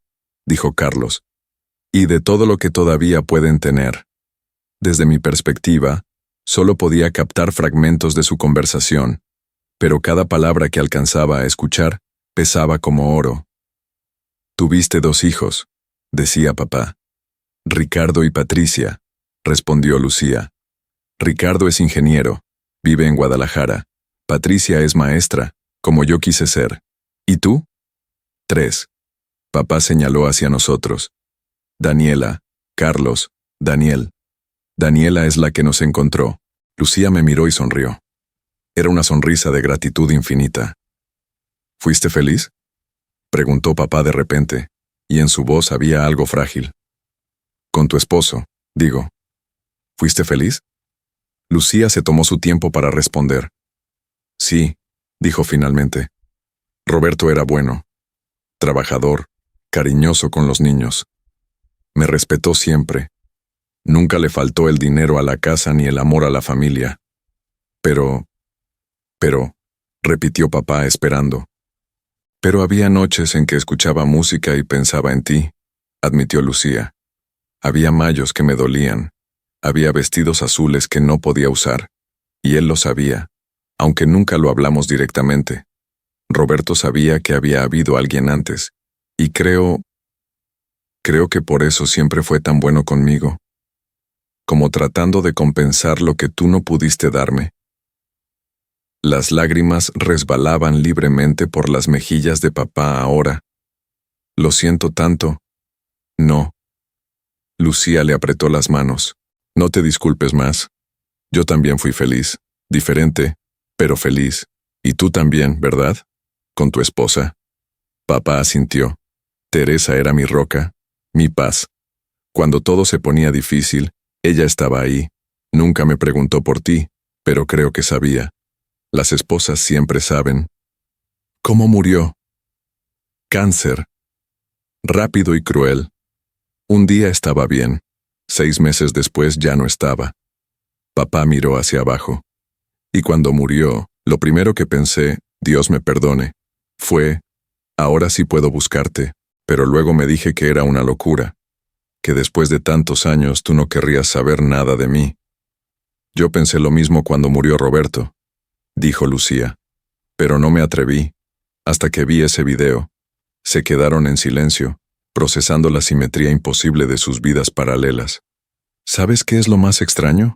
dijo Carlos, y de todo lo que todavía pueden tener. Desde mi perspectiva, solo podía captar fragmentos de su conversación, pero cada palabra que alcanzaba a escuchar pesaba como oro. Tuviste 2 hijos, decía papá. Ricardo y Patricia, respondió Lucía. Ricardo es ingeniero, vive en Guadalajara. Patricia es maestra, como yo quise ser. ¿Y tú? 3. Papá señaló hacia nosotros. Daniela, Carlos, Daniel. Daniela es la que nos encontró. Lucía me miró y sonrió. Era una sonrisa de gratitud infinita. ¿Fuiste feliz?, preguntó papá de repente, y en su voz había algo frágil. Con tu esposo, digo. ¿Fuiste feliz? Lucía se tomó su tiempo para responder. Sí, dijo finalmente. Roberto era bueno, trabajador, cariñoso con los niños. Me respetó siempre. Nunca le faltó el dinero a la casa ni el amor a la familia. Pero, repitió papá esperando. Pero había noches en que escuchaba música y pensaba en ti, admitió Lucía. Había mayos que me dolían. Había vestidos azules que no podía usar. Y él lo sabía, aunque nunca lo hablamos directamente. Roberto sabía que había habido alguien antes, y creo que por eso siempre fue tan bueno conmigo, como tratando de compensar lo que tú no pudiste darme. Las lágrimas resbalaban libremente por las mejillas de papá ahora. Lo siento tanto. No. Lucía le apretó las manos. No te disculpes más. Yo también fui feliz, diferente, pero feliz. Y tú también, ¿verdad? Con tu esposa. Papá asintió. Teresa era mi roca, mi paz. Cuando todo se ponía difícil, ella estaba ahí. Nunca me preguntó por ti, pero creo que sabía. Las esposas siempre saben. ¿Cómo murió? Cáncer. Rápido y cruel. Un día estaba bien. 6 meses después ya no estaba. Papá miró hacia abajo. Y cuando murió, lo primero que pensé, Dios me perdone, fue, ahora sí puedo buscarte, pero luego me dije que era una locura, que después de tantos años tú no querrías saber nada de mí. Yo pensé lo mismo cuando murió Roberto, dijo Lucía, pero no me atreví, hasta que vi ese video. Se quedaron en silencio, procesando la simetría imposible de sus vidas paralelas. ¿Sabes qué es lo más extraño?,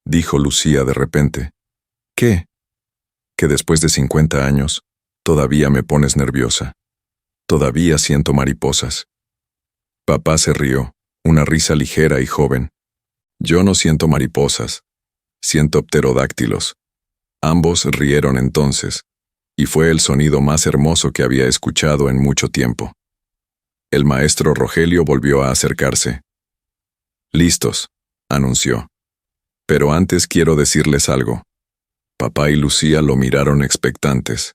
dijo Lucía de repente. ¿Qué? Que después de 50 años, todavía me pones nerviosa. Todavía siento mariposas. Papá se rió, una risa ligera y joven. Yo no siento mariposas, siento pterodáctilos. Ambos rieron entonces, y fue el sonido más hermoso que había escuchado en mucho tiempo. El maestro Rogelio volvió a acercarse. Listos, anunció. Pero antes quiero decirles algo. Papá y Lucía lo miraron expectantes.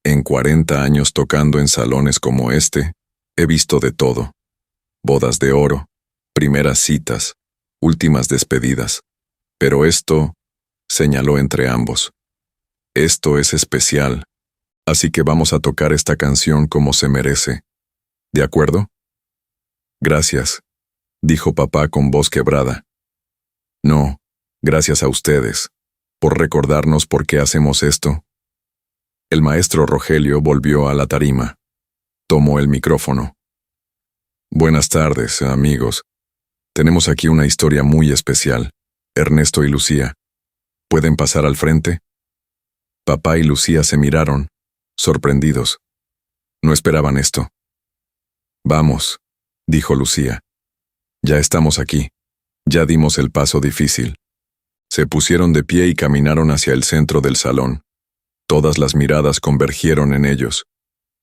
En 40 años tocando en salones como este, he visto de todo. Bodas de oro, primeras citas, últimas despedidas. Pero esto, señaló entre ambos. Esto es especial, así que vamos a tocar esta canción como se merece. ¿De acuerdo? Gracias, dijo papá con voz quebrada. No, gracias a ustedes, por recordarnos por qué hacemos esto. El maestro Rogelio volvió a la tarima. Tomó el micrófono. Buenas tardes, amigos. Tenemos aquí una historia muy especial. Ernesto y Lucía. ¿Pueden pasar al frente? Papá y Lucía se miraron, sorprendidos. No esperaban esto. Vamos, dijo Lucía. Ya estamos aquí. Ya dimos el paso difícil. Se pusieron de pie y caminaron hacia el centro del salón. Todas las miradas convergieron en ellos.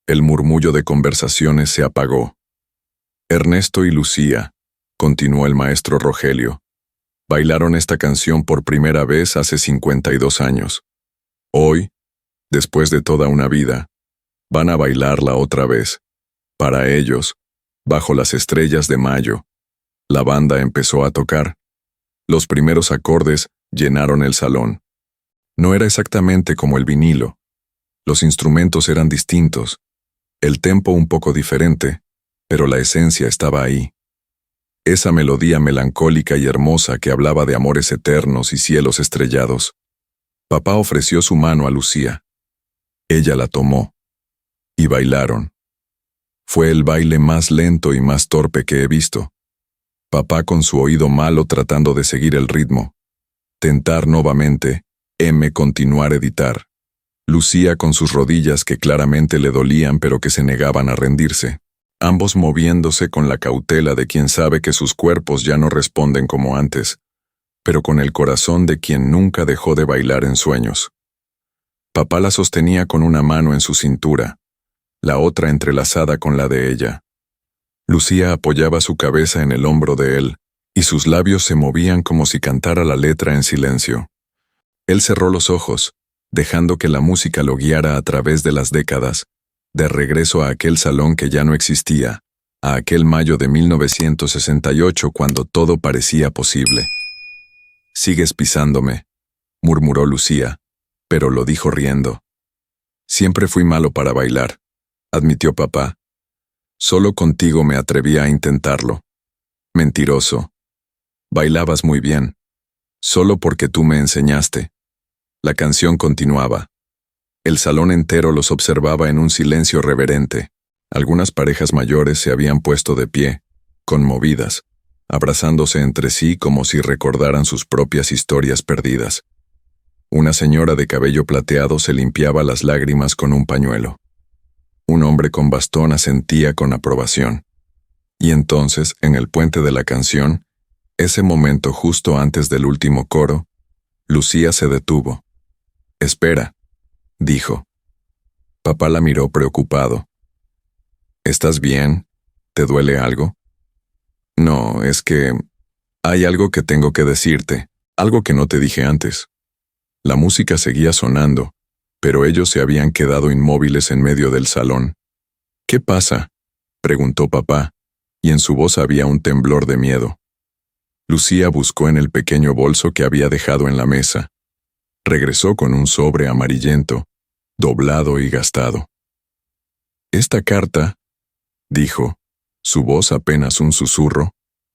El murmullo de conversaciones se apagó. Ernesto y Lucía, continuó el maestro Rogelio, bailaron esta canción por primera vez hace 52 años. Hoy, después de toda una vida, van a bailarla otra vez. Para ellos, Bajo las estrellas de mayo, la banda empezó a tocar. Los primeros acordes llenaron el salón. No era exactamente como el vinilo. Los instrumentos eran distintos, el tempo un poco diferente, pero la esencia estaba ahí. Esa melodía melancólica y hermosa que hablaba de amores eternos y cielos estrellados. Papá ofreció su mano a Lucía. Ella la tomó. Y bailaron. Fue el baile más lento y más torpe que he visto. Papá con su oído malo tratando de seguir el ritmo. Tentar nuevamente, continuar editar. Lucía con sus rodillas que claramente le dolían pero que se negaban a rendirse. Ambos moviéndose con la cautela de quien sabe que sus cuerpos ya no responden como antes, pero con el corazón de quien nunca dejó de bailar en sueños. Papá la sostenía con una mano en su cintura, la otra entrelazada con la de ella. Lucía apoyaba su cabeza en el hombro de él, y sus labios se movían como si cantara la letra en silencio. Él cerró los ojos, dejando que la música lo guiara a través de las décadas, de regreso a aquel salón que ya no existía, a aquel mayo de 1968 cuando todo parecía posible. «Sigues pisándome», murmuró Lucía, pero lo dijo riendo. «Siempre fui malo para bailar», admitió papá. «Solo contigo me atrevía a intentarlo». «Mentiroso. Bailabas muy bien. Solo porque tú me enseñaste». La canción continuaba. El salón entero los observaba en un silencio reverente. Algunas parejas mayores se habían puesto de pie, conmovidas, abrazándose entre sí como si recordaran sus propias historias perdidas. Una señora de cabello plateado se limpiaba las lágrimas con un pañuelo. Un hombre con bastón asentía con aprobación. Y entonces, en el puente de la canción, ese momento justo antes del último coro, Lucía se detuvo. «Espera», dijo. Papá la miró preocupado. «¿Estás bien? ¿Te duele algo?» «No, es que hay algo que tengo que decirte, algo que no te dije antes». La música seguía sonando, pero ellos se habían quedado inmóviles en medio del salón. «¿Qué pasa?», preguntó papá, y en su voz había un temblor de miedo. Lucía buscó en el pequeño bolso que había dejado en la mesa. Regresó con un sobre amarillento, doblado y gastado. «Esta carta», dijo, su voz apenas un susurro,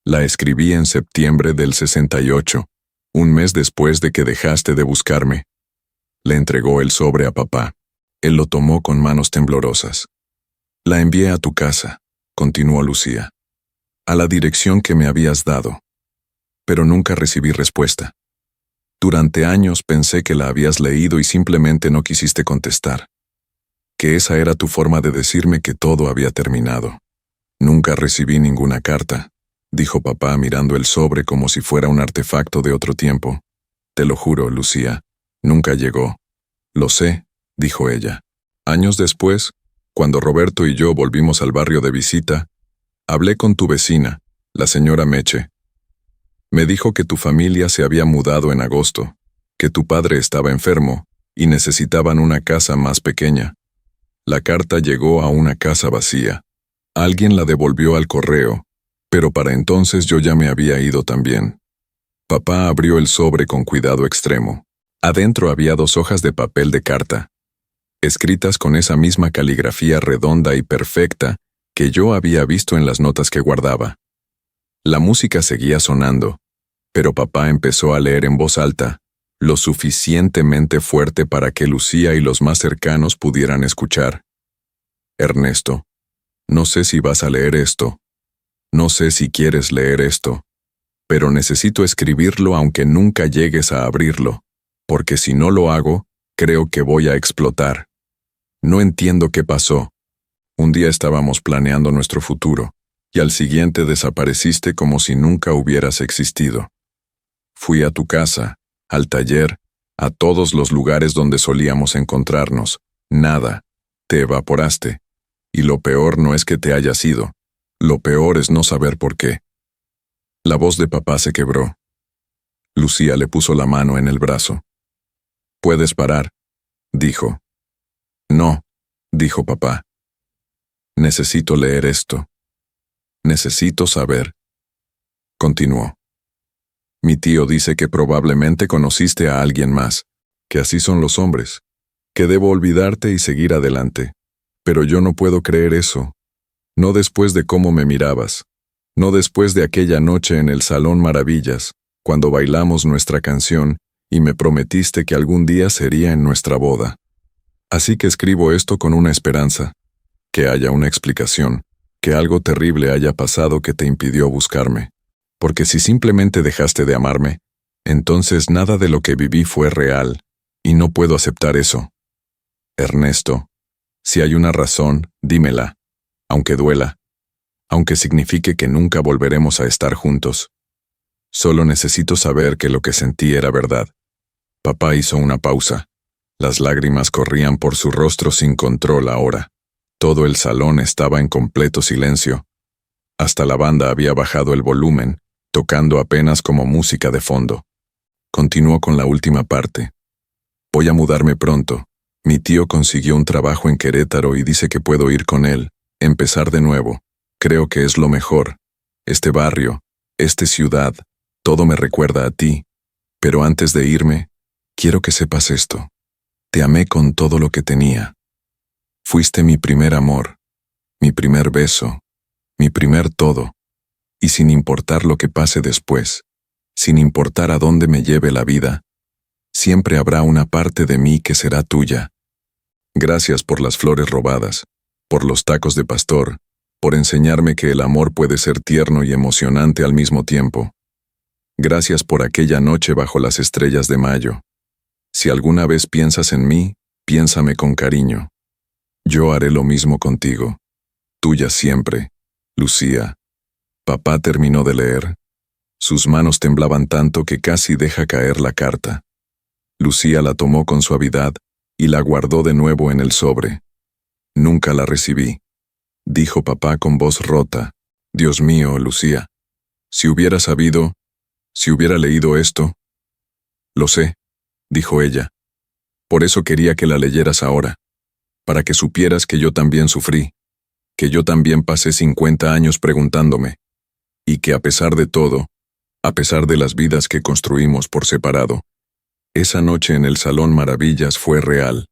«la escribí en septiembre del 68, un mes después de que dejaste de buscarme». Le entregó el sobre a papá. Él lo tomó con manos temblorosas. «La envié a tu casa», continuó Lucía, «a la dirección que me habías dado. Pero nunca recibí respuesta. Durante años pensé que la habías leído y simplemente no quisiste contestar. Que esa era tu forma de decirme que todo había terminado. Nunca recibí ninguna carta», dijo papá mirando el sobre como si fuera un artefacto de otro tiempo. «Te lo juro, Lucía, nunca llegó». «Lo sé», dijo ella. «Años después, cuando Roberto y yo volvimos al barrio de visita, hablé con tu vecina, la señora Meche. Me dijo que tu familia se había mudado en agosto, que tu padre estaba enfermo y necesitaban una casa más pequeña. La carta llegó a una casa vacía. Alguien la devolvió al correo, pero para entonces yo ya me había ido también». Papá abrió el sobre con cuidado extremo. Adentro había 2 hojas de papel de carta, escritas con esa misma caligrafía redonda y perfecta que yo había visto en las notas que guardaba. La música seguía sonando, pero papá empezó a leer en voz alta, lo suficientemente fuerte para que Lucía y los más cercanos pudieran escuchar. «Ernesto, no sé si vas a leer esto, no sé si quieres leer esto, pero necesito escribirlo aunque nunca llegues a abrirlo, porque si no lo hago, creo que voy a explotar. No entiendo qué pasó. Un día estábamos planeando nuestro futuro, y al siguiente desapareciste como si nunca hubieras existido. Fui a tu casa, al taller, a todos los lugares donde solíamos encontrarnos. Nada. Te evaporaste. Y lo peor no es que te hayas ido. Lo peor es no saber por qué». La voz de papá se quebró. Lucía le puso la mano en el brazo. «Puedes parar», dijo. «No», dijo papá. «Necesito leer esto». Necesito saber. Continuó. Mi tío dice que probablemente conociste a alguien más, que así son los hombres, que debo olvidarte y seguir adelante. Pero yo no puedo creer eso. No después de cómo me mirabas. No después de aquella noche en el Salón Maravillas, cuando bailamos nuestra canción y me prometiste que algún día sería en nuestra boda. Así que escribo esto con una esperanza, que haya una explicación, que algo terrible haya pasado que te impidió buscarme. Porque si simplemente dejaste de amarme, entonces nada de lo que viví fue real, y no puedo aceptar eso. Ernesto, si hay una razón, dímela, aunque duela, aunque signifique que nunca volveremos a estar juntos. Solo necesito saber que lo que sentí era verdad. Papá hizo una pausa. Las lágrimas corrían por su rostro sin control ahora. Todo el salón estaba en completo silencio. Hasta la banda había bajado el volumen, tocando apenas como música de fondo. Continuó con la última parte. Voy a mudarme pronto. Mi tío consiguió un trabajo en Querétaro y dice que puedo ir con él, empezar de nuevo. Creo que es lo mejor. Este barrio, esta ciudad, todo me recuerda a ti. Pero antes de irme, quiero que sepas esto. Te amé con todo lo que tenía. Fuiste mi primer amor, mi primer beso, mi primer todo. Y sin importar lo que pase después, sin importar a dónde me lleve la vida, siempre habrá una parte de mí que será tuya. Gracias por las flores robadas, por los tacos de pastor, por enseñarme que el amor puede ser tierno y emocionante al mismo tiempo. Gracias por aquella noche bajo las estrellas de mayo. Si alguna vez piensas en mí, piénsame con cariño. Yo haré lo mismo contigo. Tuya siempre, Lucía. Papá terminó de leer. Sus manos temblaban tanto que casi deja caer la carta. Lucía la tomó con suavidad y la guardó de nuevo en el sobre. Nunca la recibí, dijo papá con voz rota. Dios mío, Lucía. Si hubiera sabido, si hubiera leído esto. Lo sé, dijo ella. Por eso quería que la leyeras ahora, para que supieras que yo también sufrí, que yo también pasé 50 años preguntándome, y que a pesar de todo, a pesar de las vidas que construimos por separado, esa noche en el Salón Maravillas fue real.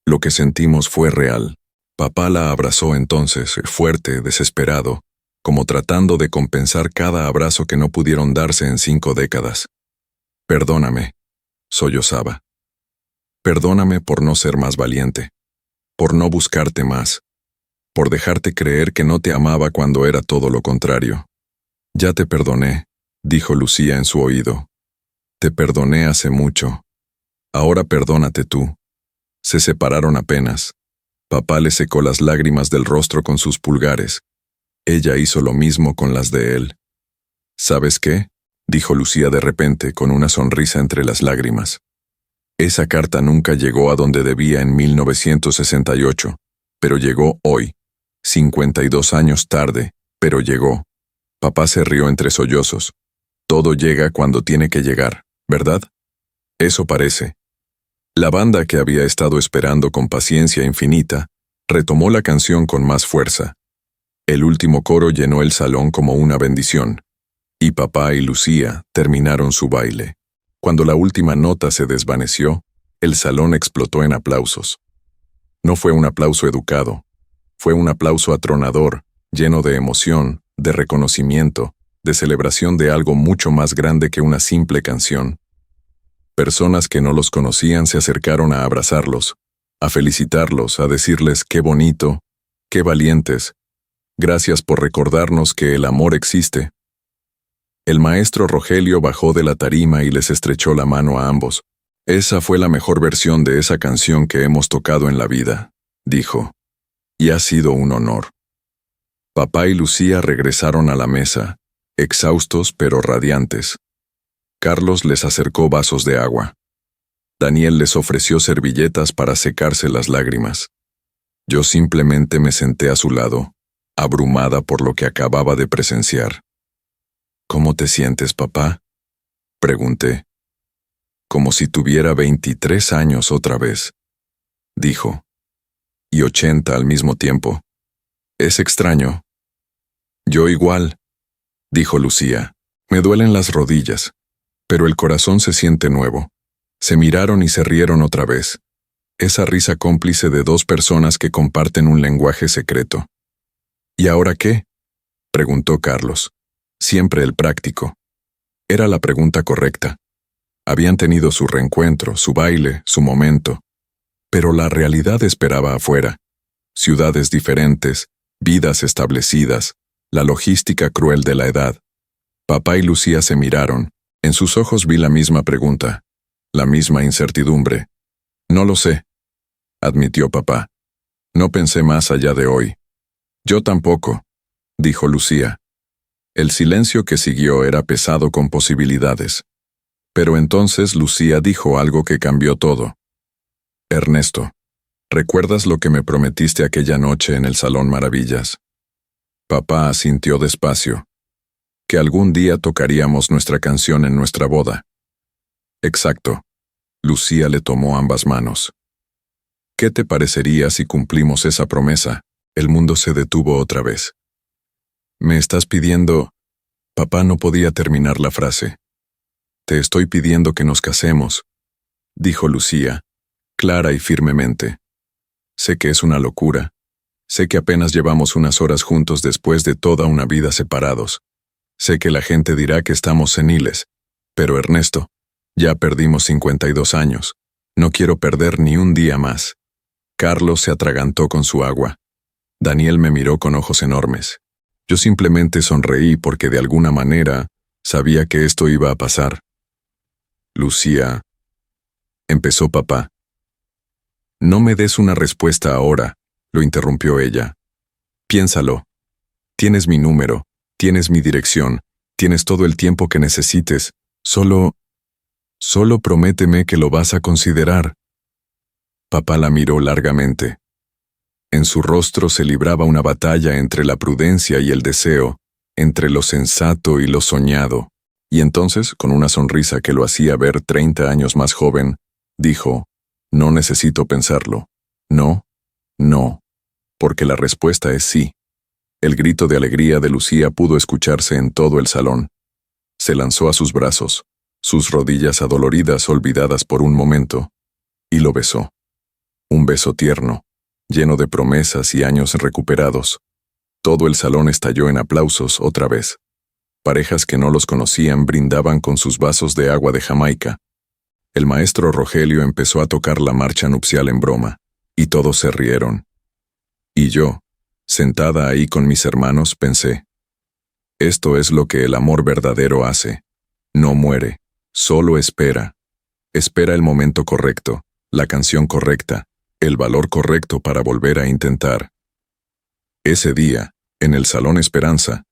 Lo que sentimos fue real. Papá la abrazó entonces, fuerte, desesperado, como tratando de compensar cada abrazo que no pudieron darse en 5 décadas. Perdóname, sollozaba. Perdóname por no ser más valiente, por no buscarte más, por dejarte creer que no te amaba cuando era todo lo contrario. Ya te perdoné, dijo Lucía en su oído. Te perdoné hace mucho. Ahora perdónate tú. Se separaron apenas. Papá le secó las lágrimas del rostro con sus pulgares. Ella hizo lo mismo con las de él. ¿Sabes qué?, dijo Lucía de repente, con una sonrisa entre las lágrimas. Esa carta nunca llegó a donde debía en 1968, pero llegó hoy, 52 años tarde, pero llegó. Papá se rió entre sollozos. Todo llega cuando tiene que llegar, ¿verdad? Eso parece. La banda, que había estado esperando con paciencia infinita, retomó la canción con más fuerza. El último coro llenó el salón como una bendición, y papá y Lucía terminaron su baile. Cuando la última nota se desvaneció, el salón explotó en aplausos. No fue un aplauso educado, fue un aplauso atronador, lleno de emoción, de reconocimiento, de celebración de algo mucho más grande que una simple canción. Personas que no los conocían se acercaron a abrazarlos, a felicitarlos, a decirles qué bonito, qué valientes. Gracias por recordarnos que el amor existe. El maestro Rogelio bajó de la tarima y les estrechó la mano a ambos. Esa fue la mejor versión de esa canción que hemos tocado en la vida, dijo. Y ha sido un honor. Papá y Lucía regresaron a la mesa, exhaustos pero radiantes. Carlos les acercó vasos de agua. Daniel les ofreció servilletas para secarse las lágrimas. Yo simplemente me senté a su lado, abrumada por lo que acababa de presenciar. ¿Cómo te sientes, papá?, pregunté. Como si tuviera 23 años otra vez, dijo. Y 80 al mismo tiempo. Es extraño. Yo igual, dijo Lucía. Me duelen las rodillas, pero el corazón se siente nuevo. Se miraron y se rieron otra vez. Esa risa cómplice de dos personas que comparten un lenguaje secreto. ¿Y ahora qué?, preguntó Carlos. Siempre el práctico. Era la pregunta correcta. Habían tenido su reencuentro, su baile, su momento. Pero la realidad esperaba afuera. Ciudades diferentes, vidas establecidas, la logística cruel de la edad. Papá y Lucía se miraron. En sus ojos vi la misma pregunta, la misma incertidumbre. No lo sé, admitió papá. No pensé más allá de hoy. Yo tampoco, dijo Lucía. El silencio que siguió era pesado con posibilidades. Pero entonces Lucía dijo algo que cambió todo. Ernesto, ¿recuerdas lo que me prometiste aquella noche en el Salón Maravillas? Papá asintió despacio. Que algún día tocaríamos nuestra canción en nuestra boda. Exacto. Lucía le tomó ambas manos. ¿Qué te parecería si cumplimos esa promesa? El mundo se detuvo otra vez. Me estás pidiendo... Papá no podía terminar la frase. Te estoy pidiendo que nos casemos, dijo Lucía, clara y firmemente. Sé que es una locura. Sé que apenas llevamos unas horas juntos después de toda una vida separados. Sé que la gente dirá que estamos seniles. Pero Ernesto, ya perdimos 52 años. No quiero perder ni un día más. Carlos se atragantó con su agua. Daniel me miró con ojos enormes. Yo simplemente sonreí porque de alguna manera sabía que esto iba a pasar. Lucía, empezó papá. No me des una respuesta ahora, lo interrumpió ella. Piénsalo. Tienes mi número, tienes mi dirección, tienes todo el tiempo que necesites. Solo prométeme que lo vas a considerar. Papá la miró largamente. En su rostro se libraba una batalla entre la prudencia y el deseo, entre lo sensato y lo soñado. Y entonces, con una sonrisa que lo hacía ver 30 años más joven, dijo, no necesito pensarlo. No, porque la respuesta es sí. El grito de alegría de Lucía pudo escucharse en todo el salón. Se lanzó a sus brazos, sus rodillas adoloridas olvidadas por un momento, y lo besó. Un beso tierno, lleno de promesas y años recuperados. Todo el salón estalló en aplausos otra vez. Parejas que no los conocían brindaban con sus vasos de agua de Jamaica. El maestro Rogelio empezó a tocar la marcha nupcial en broma, y todos se rieron. Y yo, sentada ahí con mis hermanos, pensé, esto es lo que el amor verdadero hace. No muere, solo espera. Espera el momento correcto, la canción correcta, el valor correcto para volver a intentar. Ese día, en el Salón Esperanza,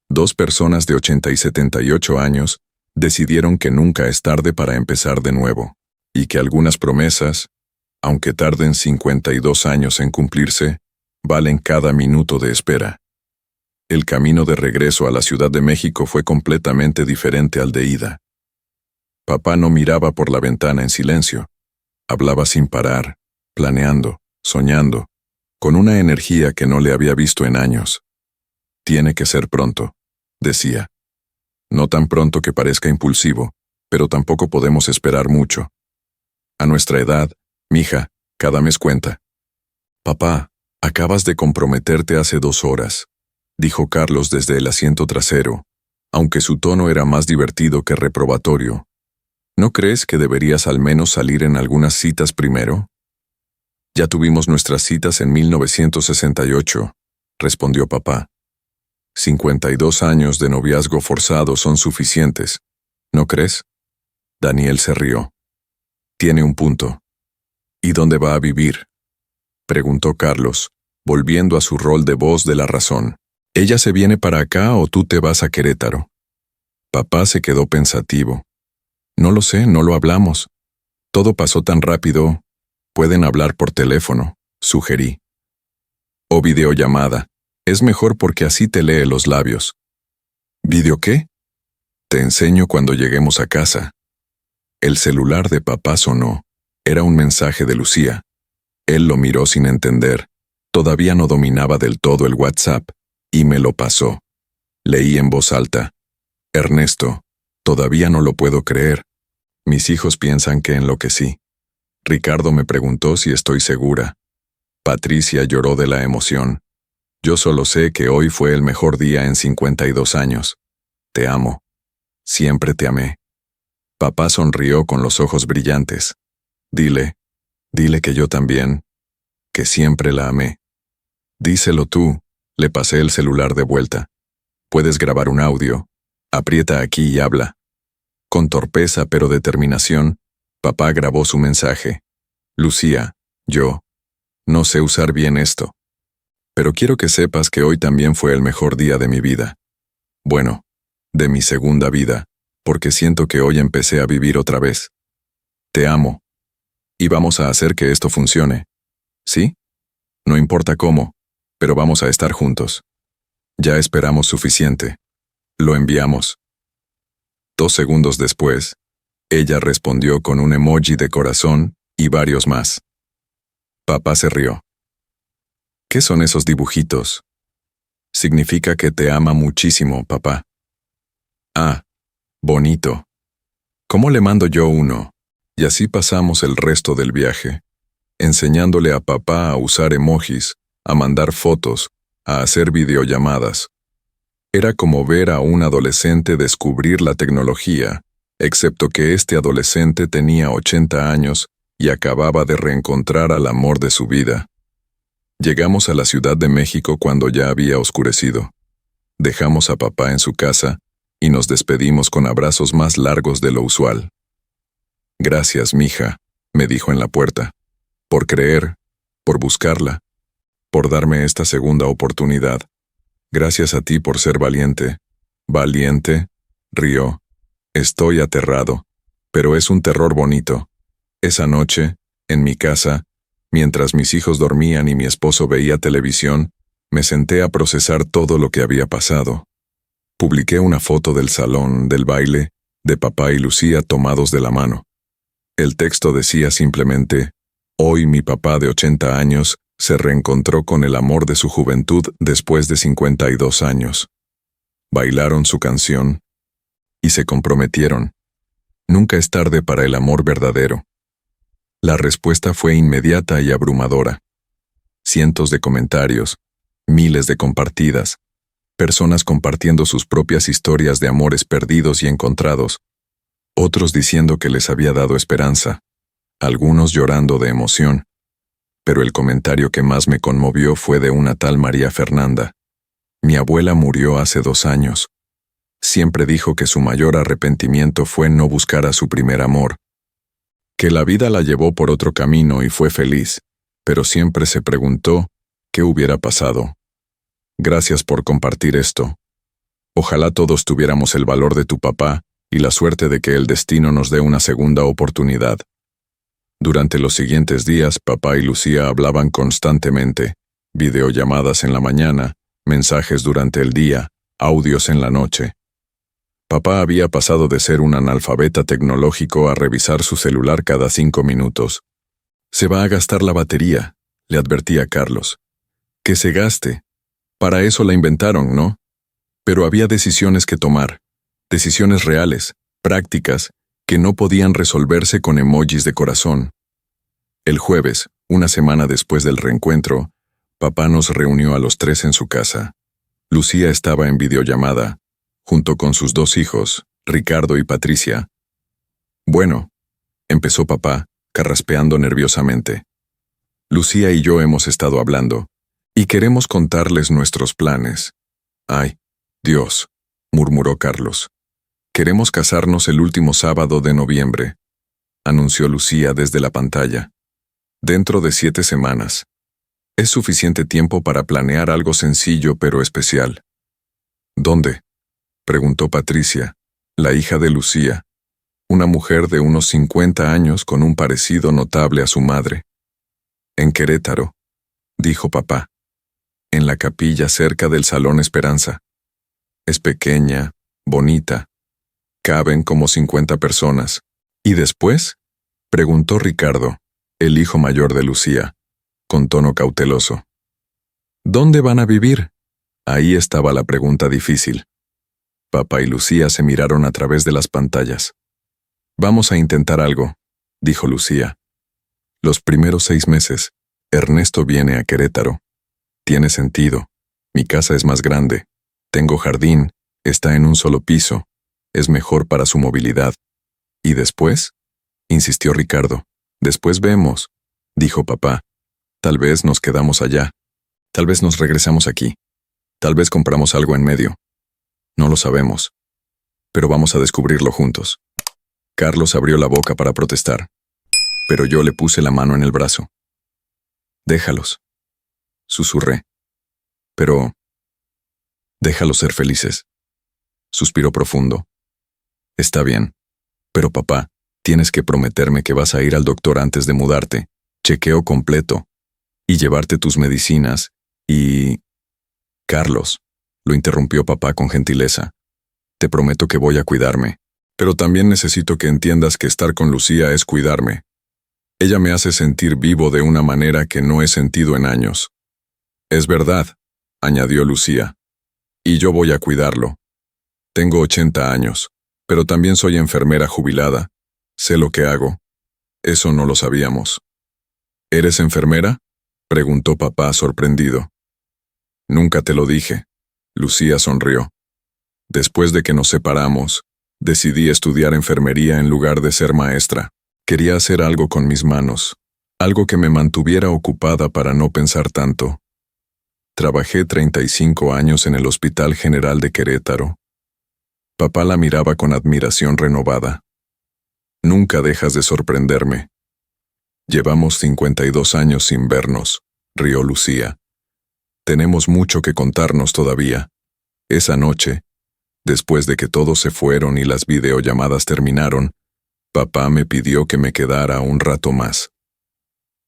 2 personas de 80 y 78 años decidieron que nunca es tarde para empezar de nuevo, y que algunas promesas, aunque tarden 52 años en cumplirse, valen cada minuto de espera. El camino de regreso a la Ciudad de México fue completamente diferente al de ida. Papá no miraba por la ventana en silencio. Hablaba sin parar, planeando, soñando, con una energía que no le había visto en años. Tiene que ser pronto, decía. No tan pronto que parezca impulsivo, pero tampoco podemos esperar mucho. A nuestra edad, mija, cada mes cuenta. Papá, acabas de comprometerte hace 2 horas, dijo Carlos desde el asiento trasero, aunque su tono era más divertido que reprobatorio. ¿No crees que deberías al menos salir en algunas citas primero? Ya tuvimos nuestras citas en 1968, respondió papá. 52 años de noviazgo forzado son suficientes, ¿no crees? Daniel se rió. Tiene un punto. ¿Y dónde va a vivir?, preguntó Carlos, volviendo a su rol de voz de la razón. ¿Ella se viene para acá o tú te vas a Querétaro? Papá se quedó pensativo. No lo sé, no lo hablamos. Todo pasó tan rápido. Pueden hablar por teléfono, sugerí. O videollamada. Es mejor porque así te lee los labios. ¿Video qué? Te enseño cuando lleguemos a casa. El celular de papá sonó. Era un mensaje de Lucía. Él lo miró sin entender. Todavía no dominaba del todo el WhatsApp, y me lo pasó. Leí en voz alta. Ernesto, todavía no lo puedo creer. Mis hijos piensan que enloquecí. Ricardo me preguntó si estoy segura. Patricia lloró de la emoción. Yo solo sé que hoy fue el mejor día en 52 años. Te amo. Siempre te amé. Papá sonrió con los ojos brillantes. Dile que yo también, que siempre la amé. Díselo tú, le pasé el celular de vuelta. Puedes grabar un audio. Aprieta aquí y habla. Con torpeza pero determinación, papá grabó su mensaje. Lucía, yo no sé usar bien esto. Pero quiero que sepas que hoy también fue el mejor día de mi vida. Bueno, de mi segunda vida, porque siento que hoy empecé a vivir otra vez. Te amo. Y vamos a hacer que esto funcione. ¿Sí? No importa cómo, pero vamos a estar juntos. Ya esperamos suficiente. Lo enviamos. 2 segundos después, ella respondió con un emoji de corazón y varios más. Papá se rió. ¿Qué son esos dibujitos? Significa que te ama muchísimo, papá. Ah, bonito. ¿Cómo le mando yo uno? Y así pasamos el resto del viaje, enseñándole a papá a usar emojis, a mandar fotos, a hacer videollamadas. Era como ver a un adolescente descubrir la tecnología, excepto que este adolescente tenía 80 años y acababa de reencontrar al amor de su vida. Llegamos a la Ciudad de México cuando ya había oscurecido. Dejamos a papá en su casa y nos despedimos con abrazos más largos de lo usual. Gracias, mija, me dijo en la puerta, por creer, por buscarla, por darme esta segunda oportunidad. Gracias a ti por ser valiente. Valiente, rió. Estoy aterrado, pero es un terror bonito. Esa noche, en mi casa, mientras mis hijos dormían y mi esposo veía televisión, me senté a procesar todo lo que había pasado. Publiqué una foto del salón, del baile, de papá y Lucía tomados de la mano. El texto decía simplemente, hoy mi papá de 80 años se reencontró con el amor de su juventud después de 52 años. Bailaron su canción y se comprometieron. Nunca es tarde para el amor verdadero. La respuesta fue inmediata y abrumadora. Cientos de comentarios, miles de compartidas, personas compartiendo sus propias historias de amores perdidos y encontrados, otros diciendo que les había dado esperanza, algunos llorando de emoción. Pero el comentario que más me conmovió fue de una tal María Fernanda. Mi abuela murió hace 2 años. Siempre dijo que su mayor arrepentimiento fue no buscar a su primer amor, que la vida la llevó por otro camino y fue feliz, pero siempre se preguntó qué hubiera pasado. Gracias por compartir esto. Ojalá todos tuviéramos el valor de tu papá y la suerte de que el destino nos dé una segunda oportunidad. Durante los siguientes días, papá y Lucía hablaban constantemente, videollamadas en la mañana, mensajes durante el día, audios en la noche. Papá había pasado de ser un analfabeta tecnológico a revisar su celular cada 5 minutos. Se va a gastar la batería, le advertía Carlos. Que se gaste. Para eso la inventaron, ¿no? Pero había decisiones que tomar, decisiones reales, prácticas, que no podían resolverse con emojis de corazón. El jueves, una semana después del reencuentro, papá nos reunió a los 3 en su casa. Lucía estaba en videollamada, junto con sus 2 hijos, Ricardo y Patricia. Bueno, empezó papá, carraspeando nerviosamente. Lucía y yo hemos estado hablando, y queremos contarles nuestros planes. Ay, Dios, murmuró Carlos. Queremos casarnos el último sábado de noviembre, anunció Lucía desde la pantalla. Dentro de 7 semanas. Es suficiente tiempo para planear algo sencillo pero especial. ¿Dónde?, preguntó Patricia, la hija de Lucía, una mujer de unos 50 años con un parecido notable a su madre. En Querétaro, dijo papá. En la capilla cerca del Salón Esperanza. Es pequeña, bonita. Caben como 50 personas. ¿Y después?, preguntó Ricardo, el hijo mayor de Lucía, con tono cauteloso. ¿Dónde van a vivir? Ahí estaba la pregunta difícil. Papá y Lucía se miraron a través de las pantallas. Vamos a intentar algo, dijo Lucía. Los primeros 6 meses, Ernesto viene a Querétaro. Tiene sentido. Mi casa es más grande. Tengo jardín, está en un solo piso. Es mejor para su movilidad. ¿Y después? Insistió Ricardo. Después vemos, dijo papá. Tal vez nos quedamos allá. Tal vez nos regresamos aquí. Tal vez compramos algo en medio. No lo sabemos. Pero vamos a descubrirlo juntos. Carlos abrió la boca para protestar, pero yo le puse la mano en el brazo. Déjalos, susurré. Pero... déjalos ser felices. Suspiró profundo. Está bien. Pero papá, tienes que prometerme que vas a ir al doctor antes de mudarte, chequeo completo, y llevarte tus medicinas, y... Carlos, lo interrumpió papá con gentileza. Te prometo que voy a cuidarme, pero también necesito que entiendas que estar con Lucía es cuidarme. Ella me hace sentir vivo de una manera que no he sentido en años. Es verdad, añadió Lucía. Y yo voy a cuidarlo. Tengo 80 años, pero también soy enfermera jubilada. Sé lo que hago. Eso no lo sabíamos. ¿Eres enfermera?, preguntó papá sorprendido. Nunca te lo dije. Lucía sonrió. Después de que nos separamos, decidí estudiar enfermería en lugar de ser maestra. Quería hacer algo con mis manos, algo que me mantuviera ocupada para no pensar tanto. Trabajé 35 años en el Hospital General de Querétaro. Papá la miraba con admiración renovada. Nunca dejas de sorprenderme. Llevamos 52 años sin vernos, rió Lucía. Tenemos mucho que contarnos todavía. Esa noche, después de que todos se fueron y las videollamadas terminaron, papá me pidió que me quedara un rato más.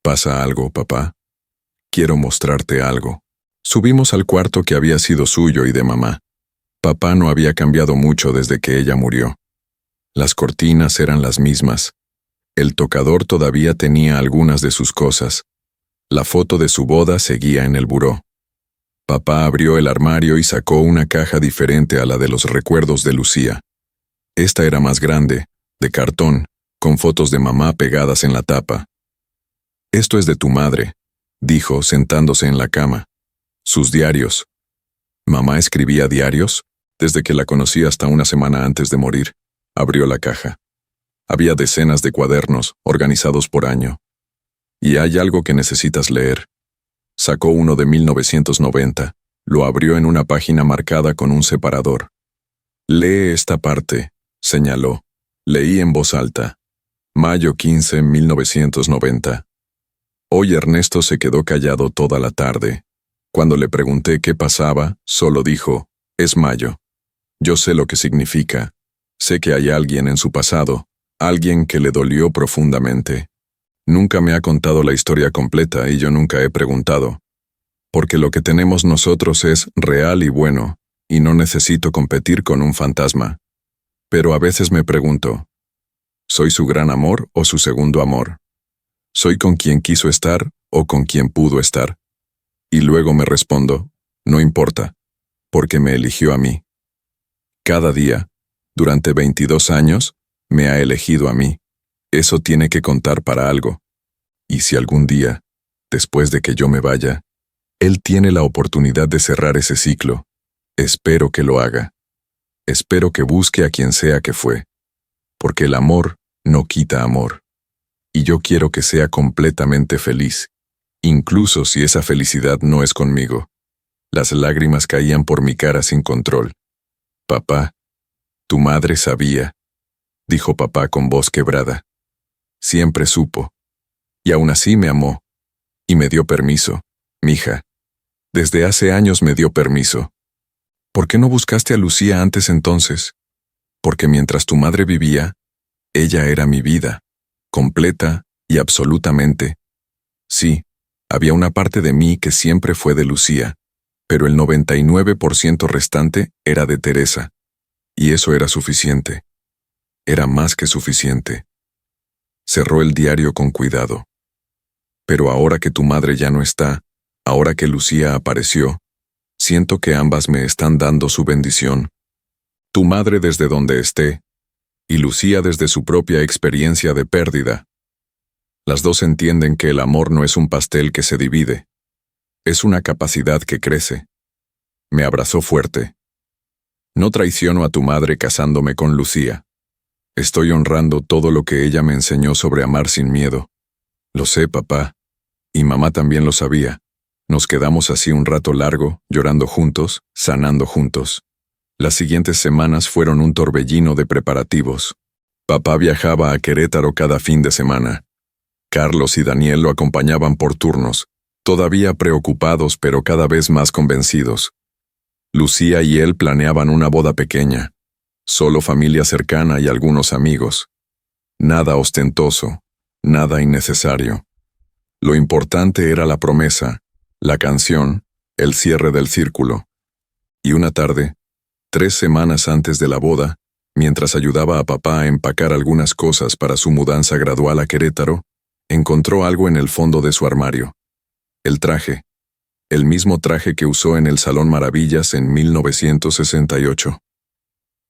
¿Pasa algo, papá? Quiero mostrarte algo. Subimos al cuarto que había sido suyo y de mamá. Papá no había cambiado mucho desde que ella murió. Las cortinas eran las mismas. El tocador todavía tenía algunas de sus cosas. La foto de su boda seguía en el buró. Papá abrió el armario y sacó una caja diferente a la de los recuerdos de Lucía. Esta era más grande, de cartón, con fotos de mamá pegadas en la tapa. Esto es de tu madre, dijo sentándose en la cama. Sus diarios. ¿Mamá escribía diarios? Desde que la conocí hasta una semana antes de morir. Abrió la caja. Había decenas de cuadernos, organizados por año. Y hay algo que necesitas leer. Sacó uno de 1990. Lo abrió en una página marcada con un separador. Lee esta parte, señaló. Leí en voz alta. Mayo 15, 1990. Hoy Ernesto se quedó callado toda la tarde. Cuando le pregunté qué pasaba, solo dijo, es mayo. Yo sé lo que significa. Sé que hay alguien en su pasado, alguien que le dolió profundamente. Nunca me ha contado la historia completa y yo nunca he preguntado. Porque lo que tenemos nosotros es real y bueno, y no necesito competir con un fantasma. Pero a veces me pregunto, ¿soy su gran amor o su segundo amor? ¿Soy con quien quiso estar o con quien pudo estar? Y luego me respondo, no importa, porque me eligió a mí. Cada día, durante 22 años, me ha elegido a mí. Eso tiene que contar para algo. Y si algún día, después de que yo me vaya, él tiene la oportunidad de cerrar ese ciclo, espero que lo haga. Espero que busque a quien sea que fue. Porque el amor no quita amor. Y yo quiero que sea completamente feliz, incluso si esa felicidad no es conmigo. Las lágrimas caían por mi cara sin control. Papá, tu madre sabía, dijo papá con voz quebrada. Siempre supo. Y aún así me amó. Y me dio permiso, mija. Desde hace años me dio permiso. ¿Por qué no buscaste a Lucía antes entonces? Porque mientras tu madre vivía, ella era mi vida, completa y absolutamente. Sí, había una parte de mí que siempre fue de Lucía, pero el 99% restante era de Teresa. Y eso era suficiente. Era más que suficiente. Cerró el diario con cuidado. Pero ahora que tu madre ya no está, ahora que Lucía apareció, siento que ambas me están dando su bendición. Tu madre desde donde esté, y Lucía desde su propia experiencia de pérdida. Las dos entienden que el amor no es un pastel que se divide, es una capacidad que crece. Me abrazó fuerte. No traiciono a tu madre casándome con Lucía. Estoy honrando todo lo que ella me enseñó sobre amar sin miedo. Lo sé, papá. Y mamá también lo sabía. Nos quedamos así un rato largo, llorando juntos, sanando juntos. Las siguientes semanas fueron un torbellino de preparativos. Papá viajaba a Querétaro cada fin de semana. Carlos y Daniel lo acompañaban por turnos, todavía preocupados pero cada vez más convencidos. Lucía y él planeaban una boda pequeña, solo familia cercana y algunos amigos. Nada ostentoso, nada innecesario. Lo importante era la promesa, la canción, el cierre del círculo. Y una tarde, 3 semanas antes de la boda, mientras ayudaba a papá a empacar algunas cosas para su mudanza gradual a Querétaro, encontró algo en el fondo de su armario. El traje. El mismo traje que usó en el Salón Maravillas en 1968.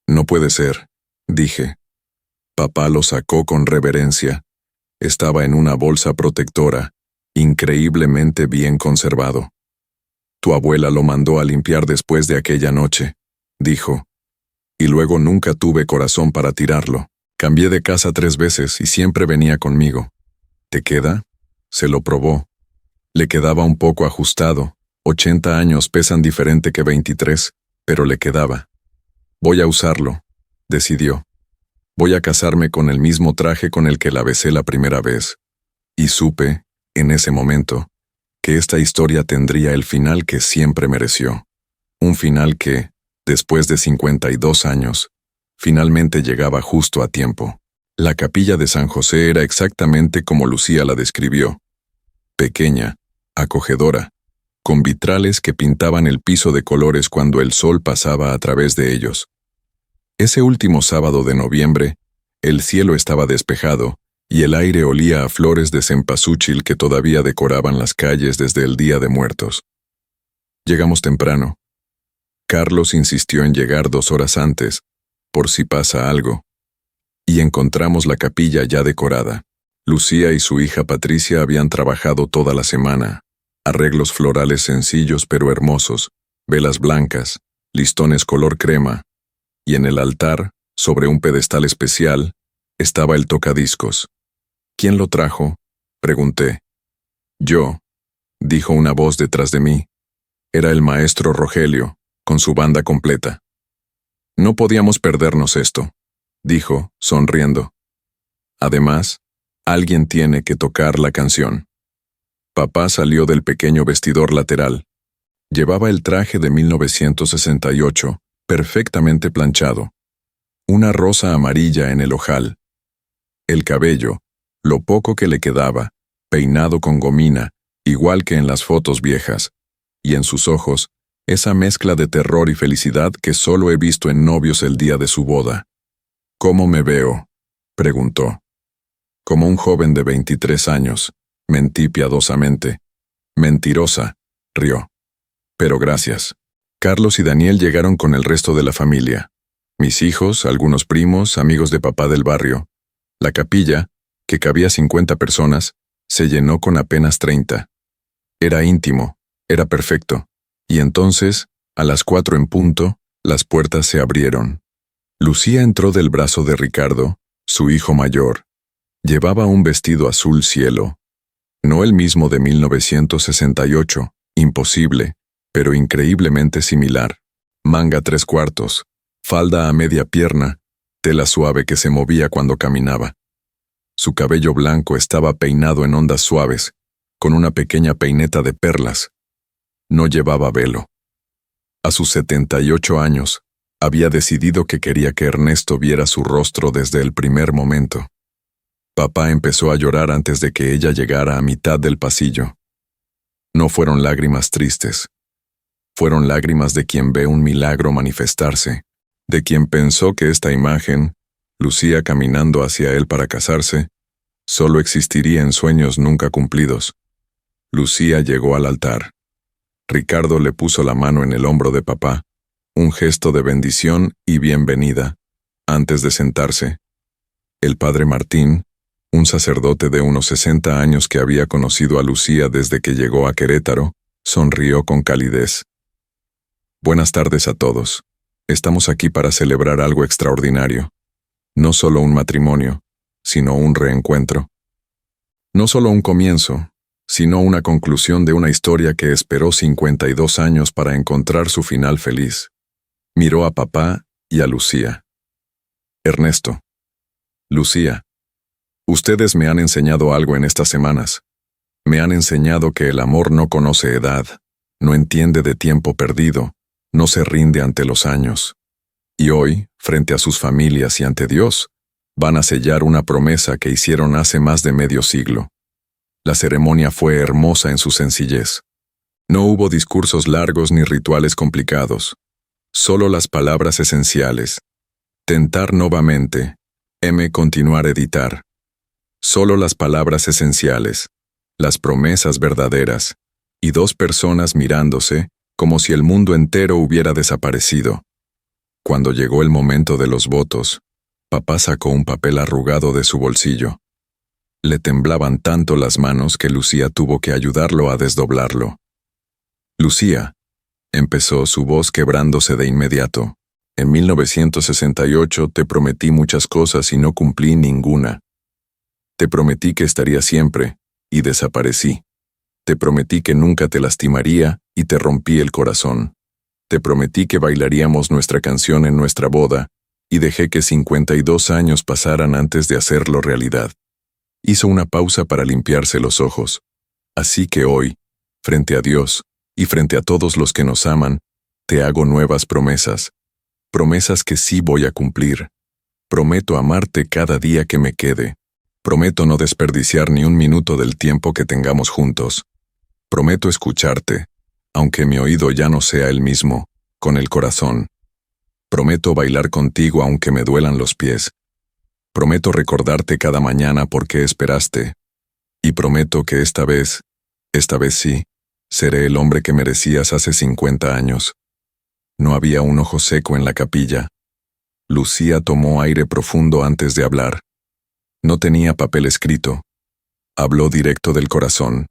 No puede ser, dije. Papá lo sacó con reverencia. Estaba en una bolsa protectora, increíblemente bien conservado. Tu abuela lo mandó a limpiar después de aquella noche, dijo. Y luego nunca tuve corazón para tirarlo. Cambié de casa 3 veces y siempre venía conmigo. ¿Te queda? Se lo probó. Le quedaba un poco ajustado. 80 años pesan diferente que 23, pero le quedaba. Voy a usarlo, decidió. Voy a casarme con el mismo traje con el que la besé la primera vez. Y supe, en ese momento, que esta historia tendría el final que siempre mereció. Un final que, después de 52 años, finalmente llegaba justo a tiempo. La capilla de San José era exactamente como Lucía la describió. Pequeña, acogedora, con vitrales que pintaban el piso de colores cuando el sol pasaba a través de ellos. Ese último sábado de noviembre, el cielo estaba despejado y el aire olía a flores de cempasúchil que todavía decoraban las calles desde el Día de Muertos. Llegamos temprano. Carlos insistió en llegar 2 horas antes, por si pasa algo. Y encontramos la capilla ya decorada. Lucía y su hija Patricia habían trabajado toda la semana. Arreglos florales sencillos pero hermosos, velas blancas, listones color crema. Y en el altar, sobre un pedestal especial, estaba el tocadiscos. ¿Quién lo trajo?, pregunté. Yo, dijo una voz detrás de mí. Era el maestro Rogelio, con su banda completa. No podíamos perdernos esto, dijo, sonriendo. Además, alguien tiene que tocar la canción. Papá salió del pequeño vestidor lateral. Llevaba el traje de 1968, perfectamente planchado. Una rosa amarilla en el ojal. El cabello, lo poco que le quedaba, peinado con gomina, igual que en las fotos viejas, y en sus ojos, esa mezcla de terror y felicidad que solo he visto en novios el día de su boda. ¿Cómo me veo?, preguntó. Como un joven de 23 años, mentí piadosamente. Mentirosa, rió. Pero gracias. Carlos y Daniel llegaron con el resto de la familia. Mis hijos, algunos primos, amigos de papá del barrio. La capilla, que cabía 50 personas, se llenó con apenas 30. Era íntimo, era perfecto. Y entonces, a las 4 en punto, las puertas se abrieron. Lucía entró del brazo de Ricardo, su hijo mayor. Llevaba un vestido azul cielo. No el mismo de 1968, imposible, pero increíblemente similar. Manga 3/4, falda a media pierna, tela suave que se movía cuando caminaba. Su cabello blanco estaba peinado en ondas suaves, con una pequeña peineta de perlas. No llevaba velo. A sus 78 años, había decidido que quería que Ernesto viera su rostro desde el primer momento. Papá empezó a llorar antes de que ella llegara a mitad del pasillo. No fueron lágrimas tristes. Fueron lágrimas de quien ve un milagro manifestarse, de quien pensó que esta imagen, Lucía caminando hacia él para casarse, solo existiría en sueños nunca cumplidos. Lucía llegó al altar. Ricardo le puso la mano en el hombro de papá, un gesto de bendición y bienvenida. Antes de sentarse, el padre Martín, un sacerdote de unos 60 años que había conocido a Lucía desde que llegó a Querétaro, sonrió con calidez. Buenas tardes a todos. Estamos aquí para celebrar algo extraordinario. No solo un matrimonio, sino un reencuentro. No solo un comienzo, sino una conclusión de una historia que esperó 52 años para encontrar su final feliz. Miró a papá y a Lucía. Ernesto. Lucía. Ustedes me han enseñado algo en estas semanas. Me han enseñado que el amor no conoce edad, no entiende de tiempo perdido, no se rinde ante los años. Y hoy, frente a sus familias y ante Dios, van a sellar una promesa que hicieron hace más de medio siglo. La ceremonia fue hermosa en su sencillez. No hubo discursos largos ni rituales complicados. Solo las palabras esenciales. Tentar novamente. Continuar editar. Solo las palabras esenciales. Las promesas verdaderas. Y dos personas mirándose, como si el mundo entero hubiera desaparecido. Cuando llegó el momento de los votos, papá sacó un papel arrugado de su bolsillo. Le temblaban tanto las manos que Lucía tuvo que ayudarlo a desdoblarlo. Lucía, empezó su voz quebrándose de inmediato. En 1968 te prometí muchas cosas y no cumplí ninguna. Te prometí que estaría siempre, y desaparecí. Te prometí que nunca te lastimaría, y te rompí el corazón. Te prometí que bailaríamos nuestra canción en nuestra boda, y dejé que 52 años pasaran antes de hacerlo realidad. Hizo una pausa para limpiarse los ojos. Así que hoy, frente a Dios, y frente a todos los que nos aman, te hago nuevas promesas. Promesas que sí voy a cumplir. Prometo amarte cada día que me quede. Prometo no desperdiciar ni un minuto del tiempo que tengamos juntos. Prometo escucharte, aunque mi oído ya no sea el mismo, con el corazón. Prometo bailar contigo aunque me duelan los pies. Prometo recordarte cada mañana por qué esperaste. Y prometo que esta vez sí, seré el hombre que merecías hace 50 años. No había un ojo seco en la capilla. Lucía tomó aire profundo antes de hablar. No tenía papel escrito. Habló directo del corazón.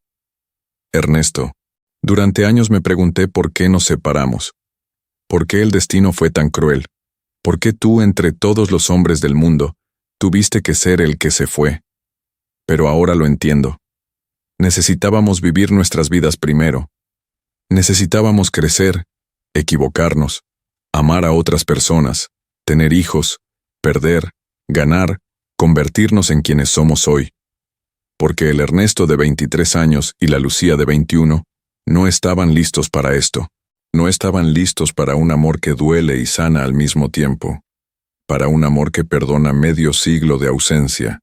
Ernesto, durante años me pregunté por qué nos separamos. ¿Por qué el destino fue tan cruel? ¿Por qué tú, entre todos los hombres del mundo, tuviste que ser el que se fue? Pero ahora lo entiendo. Necesitábamos vivir nuestras vidas primero. Necesitábamos crecer, equivocarnos, amar a otras personas, tener hijos, perder, ganar, convertirnos en quienes somos hoy. Porque el Ernesto de 23 años y la Lucía de 21 no estaban listos para esto. No estaban listos para un amor que duele y sana al mismo tiempo. Para un amor que perdona medio siglo de ausencia.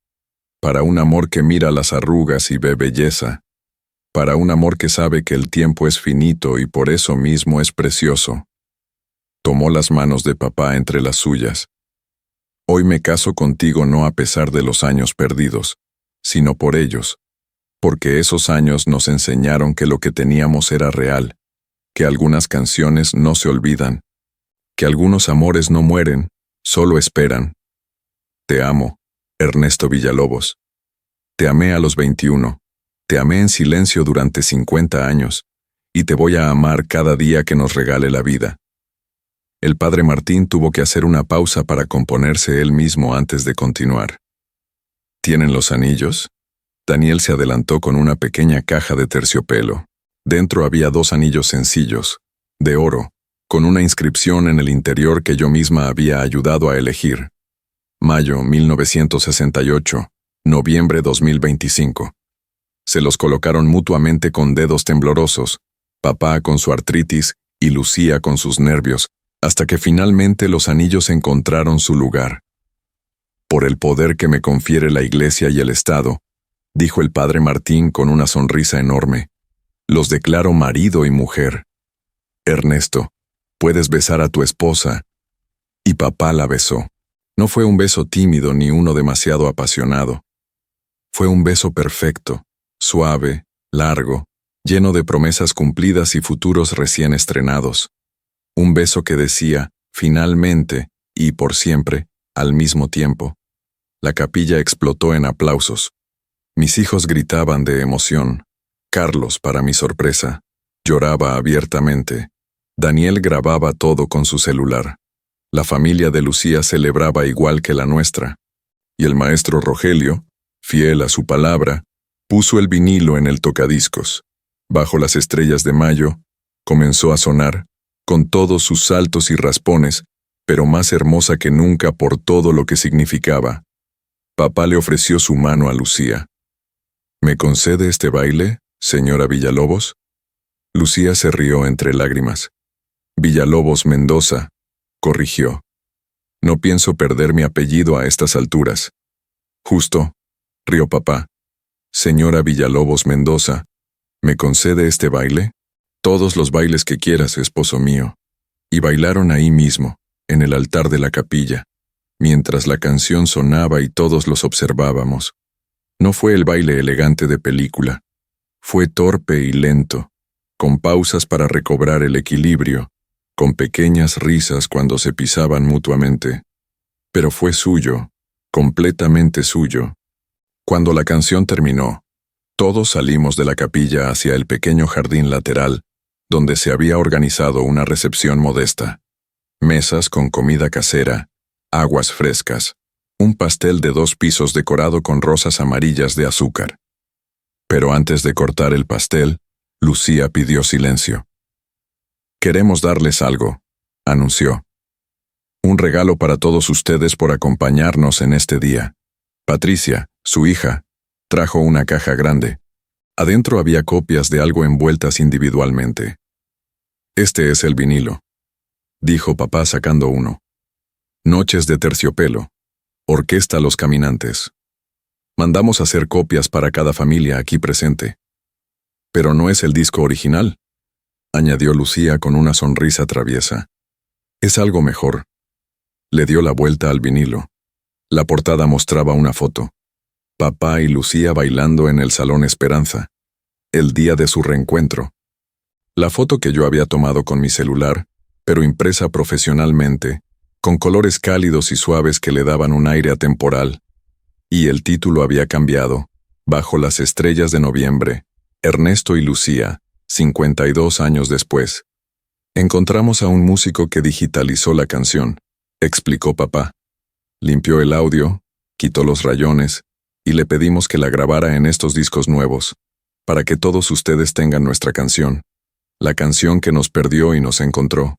Para un amor que mira las arrugas y ve belleza. Para un amor que sabe que el tiempo es finito y por eso mismo es precioso. Tomó las manos de papá entre las suyas. Hoy me caso contigo no a pesar de los años perdidos, sino por ellos. Porque esos años nos enseñaron que lo que teníamos era real, que algunas canciones no se olvidan, que algunos amores no mueren, solo esperan. Te amo, Ernesto Villalobos. Te amé a los 21, te amé en silencio durante 50 años, y te voy a amar cada día que nos regale la vida. El padre Martín tuvo que hacer una pausa para componerse él mismo antes de continuar. ¿Tienen los anillos? Daniel se adelantó con una pequeña caja de terciopelo. Dentro había 2 anillos sencillos, de oro, con una inscripción en el interior que yo misma había ayudado a elegir. Mayo 1968, noviembre 2025. Se los colocaron mutuamente con dedos temblorosos, papá con su artritis y Lucía con sus nervios, hasta que finalmente los anillos encontraron su lugar. Por el poder que me confiere la Iglesia y el Estado, dijo el padre Martín con una sonrisa enorme, los declaro marido y mujer. Ernesto, puedes besar a tu esposa. Y papá la besó. No fue un beso tímido ni uno demasiado apasionado. Fue un beso perfecto, suave, largo, lleno de promesas cumplidas y futuros recién estrenados. Un beso que decía, finalmente, y por siempre, al mismo tiempo. La capilla explotó en aplausos. Mis hijos gritaban de emoción. Carlos, para mi sorpresa, lloraba abiertamente. Daniel grababa todo con su celular. La familia de Lucía celebraba igual que la nuestra. Y el maestro Rogelio, fiel a su palabra, puso el vinilo en el tocadiscos. Bajo las estrellas de mayo, comenzó a sonar, con todos sus saltos y raspones, pero más hermosa que nunca por todo lo que significaba. Papá le ofreció su mano a Lucía. ¿Me concede este baile, señora Villalobos? Lucía se rió entre lágrimas. Villalobos Mendoza, corrigió. No pienso perder mi apellido a estas alturas. Justo, rió papá. Señora Villalobos Mendoza, ¿me concede este baile? Todos los bailes que quieras, esposo mío. Y bailaron ahí mismo, en el altar de la capilla, mientras la canción sonaba y todos los observábamos. No fue el baile elegante de película. Fue torpe y lento, con pausas para recobrar el equilibrio, con pequeñas risas cuando se pisaban mutuamente. Pero fue suyo, completamente suyo. Cuando la canción terminó, todos salimos de la capilla hacia el pequeño jardín lateral, donde se había organizado una recepción modesta. Mesas con comida casera, aguas frescas, un pastel de 2 pisos decorado con rosas amarillas de azúcar. Pero antes de cortar el pastel, Lucía pidió silencio. «Queremos darles algo», anunció. «Un regalo para todos ustedes por acompañarnos en este día». Patricia, su hija, trajo una caja grande. Adentro había copias de algo envueltas individualmente. «Este es el vinilo», dijo papá sacando uno. «Noches de terciopelo. Orquesta Los Caminantes. Mandamos hacer copias para cada familia aquí presente. Pero no es el disco original», añadió Lucía con una sonrisa traviesa. «Es algo mejor». Le dio la vuelta al vinilo. La portada mostraba una foto. Papá y Lucía bailando en el Salón Esperanza, el día de su reencuentro. La foto que yo había tomado con mi celular, pero impresa profesionalmente, con colores cálidos y suaves que le daban un aire atemporal. Y el título había cambiado, Bajo las estrellas de noviembre, Ernesto y Lucía, 52 años después. Encontramos a un músico que digitalizó la canción, explicó papá. Limpió el audio, quitó los rayones, y le pedimos que la grabara en estos discos nuevos, para que todos ustedes tengan nuestra canción, la canción que nos perdió y nos encontró.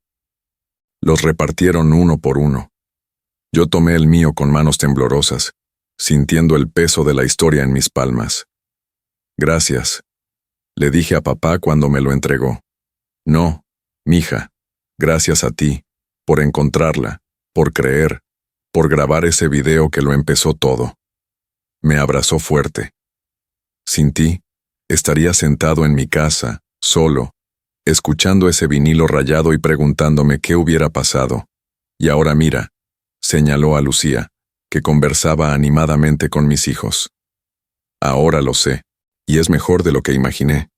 Los repartieron uno por uno. Yo tomé el mío con manos temblorosas, sintiendo el peso de la historia en mis palmas. «Gracias», le dije a papá cuando me lo entregó. «No, mija, gracias a ti, por encontrarla, por creer, por grabar ese video que lo empezó todo». Me abrazó fuerte. «Sin ti, estaría sentado en mi casa, solo, escuchando ese vinilo rayado y preguntándome qué hubiera pasado. Y ahora mira», señaló a Lucía, que conversaba animadamente con mis hijos. «Ahora lo sé, y es mejor de lo que imaginé».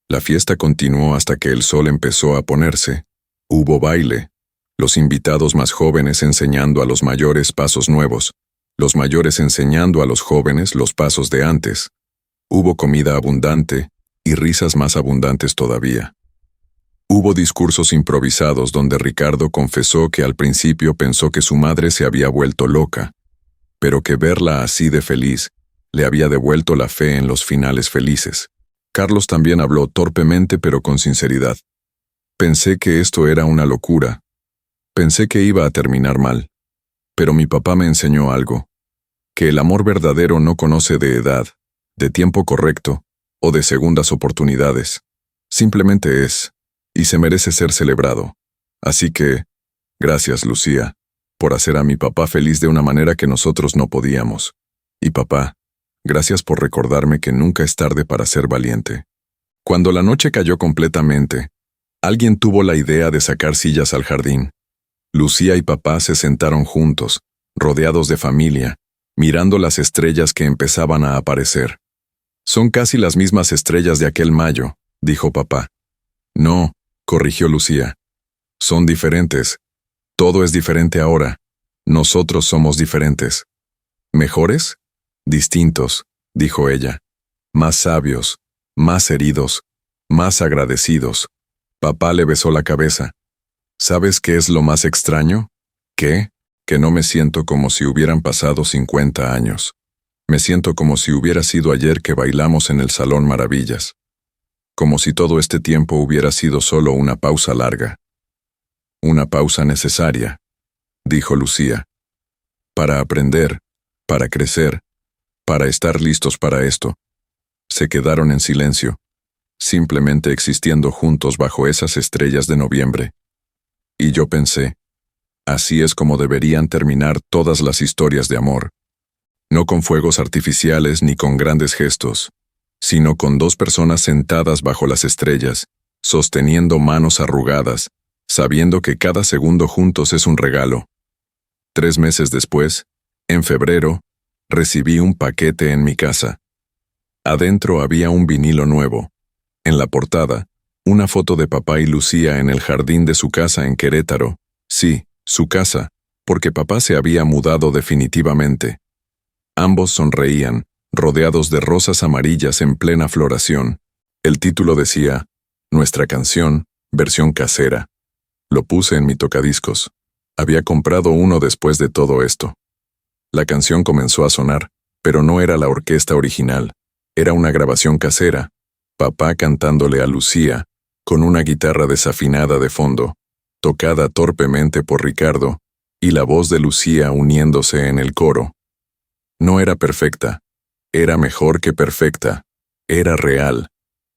La fiesta continuó hasta que el sol empezó a ponerse. Hubo baile, los invitados más jóvenes enseñando a los mayores pasos nuevos, los mayores enseñando a los jóvenes los pasos de antes. Hubo comida abundante y risas más abundantes todavía. Hubo discursos improvisados donde Ricardo confesó que al principio pensó que su madre se había vuelto loca, pero que verla así de feliz le había devuelto la fe en los finales felices. Carlos también habló torpemente pero con sinceridad. Pensé que esto era una locura. Pensé que iba a terminar mal. Pero mi papá me enseñó algo, que el amor verdadero no conoce de edad, de tiempo correcto o de segundas oportunidades. Simplemente es, y se merece ser celebrado. Así que, gracias, Lucía, por hacer a mi papá feliz de una manera que nosotros no podíamos. Y papá, gracias por recordarme que nunca es tarde para ser valiente. Cuando la noche cayó completamente, alguien tuvo la idea de sacar sillas al jardín. Lucía y papá se sentaron juntos, rodeados de familia, mirando las estrellas que empezaban a aparecer. «Son casi las mismas estrellas de aquel mayo», dijo papá. «No», corrigió Lucía. Son diferentes. Todo es diferente ahora. Nosotros somos diferentes. ¿Mejores? Distintos, dijo ella. Más sabios, más heridos, más agradecidos. Papá le besó la cabeza. ¿Sabes qué es lo más extraño? ¿Qué? Que no me siento como si hubieran pasado 50 años. Me siento como si hubiera sido ayer que bailamos en el Salón Maravillas. Como si todo este tiempo hubiera sido solo una pausa larga. Una pausa necesaria, dijo Lucía. Para aprender, para crecer, para estar listos para esto. Se quedaron en silencio, simplemente existiendo juntos bajo esas estrellas de noviembre. Y yo pensé, así es como deberían terminar todas las historias de amor. No con fuegos artificiales ni con grandes gestos, sino con dos personas sentadas bajo las estrellas, sosteniendo manos arrugadas, sabiendo que cada segundo juntos es un regalo. 3 meses después, en febrero, recibí un paquete en mi casa. Adentro había un vinilo nuevo. En la portada, una foto de papá y Lucía en el jardín de su casa en Querétaro. Sí, su casa, porque papá se había mudado definitivamente. Ambos sonreían, rodeados de rosas amarillas en plena floración. El título decía, Nuestra canción, versión casera. Lo puse en mi tocadiscos. Había comprado uno después de todo esto. La canción comenzó a sonar, pero no era la orquesta original. Era una grabación casera, papá cantándole a Lucía, con una guitarra desafinada de fondo, tocada torpemente por Ricardo, y la voz de Lucía uniéndose en el coro. No era perfecta, era mejor que perfecta, era real,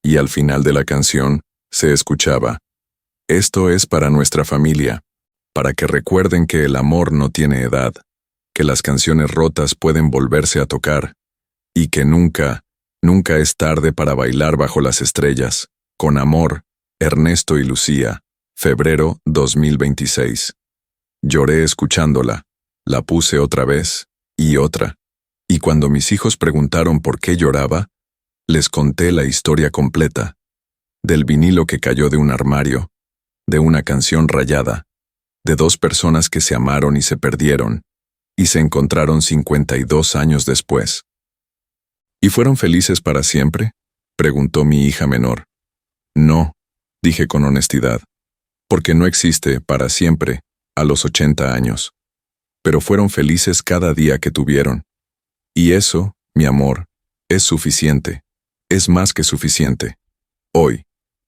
y al final de la canción se escuchaba, esto es para nuestra familia, para que recuerden que el amor no tiene edad, que las canciones rotas pueden volverse a tocar, y que nunca, nunca es tarde para bailar bajo las estrellas. Con amor, Ernesto y Lucía, febrero 2026. Lloré escuchándola, la puse otra vez, y otra. Y cuando mis hijos preguntaron por qué lloraba, les conté la historia completa, del vinilo que cayó de un armario, de una canción rayada, de 2 personas que se amaron y se perdieron, y se encontraron 52 años después. ¿Y fueron felices para siempre?, preguntó mi hija menor. No, dije con honestidad, porque no existe para siempre a los 80 años. Pero fueron felices cada día que tuvieron. Y eso, mi amor, es suficiente, es más que suficiente. Hoy,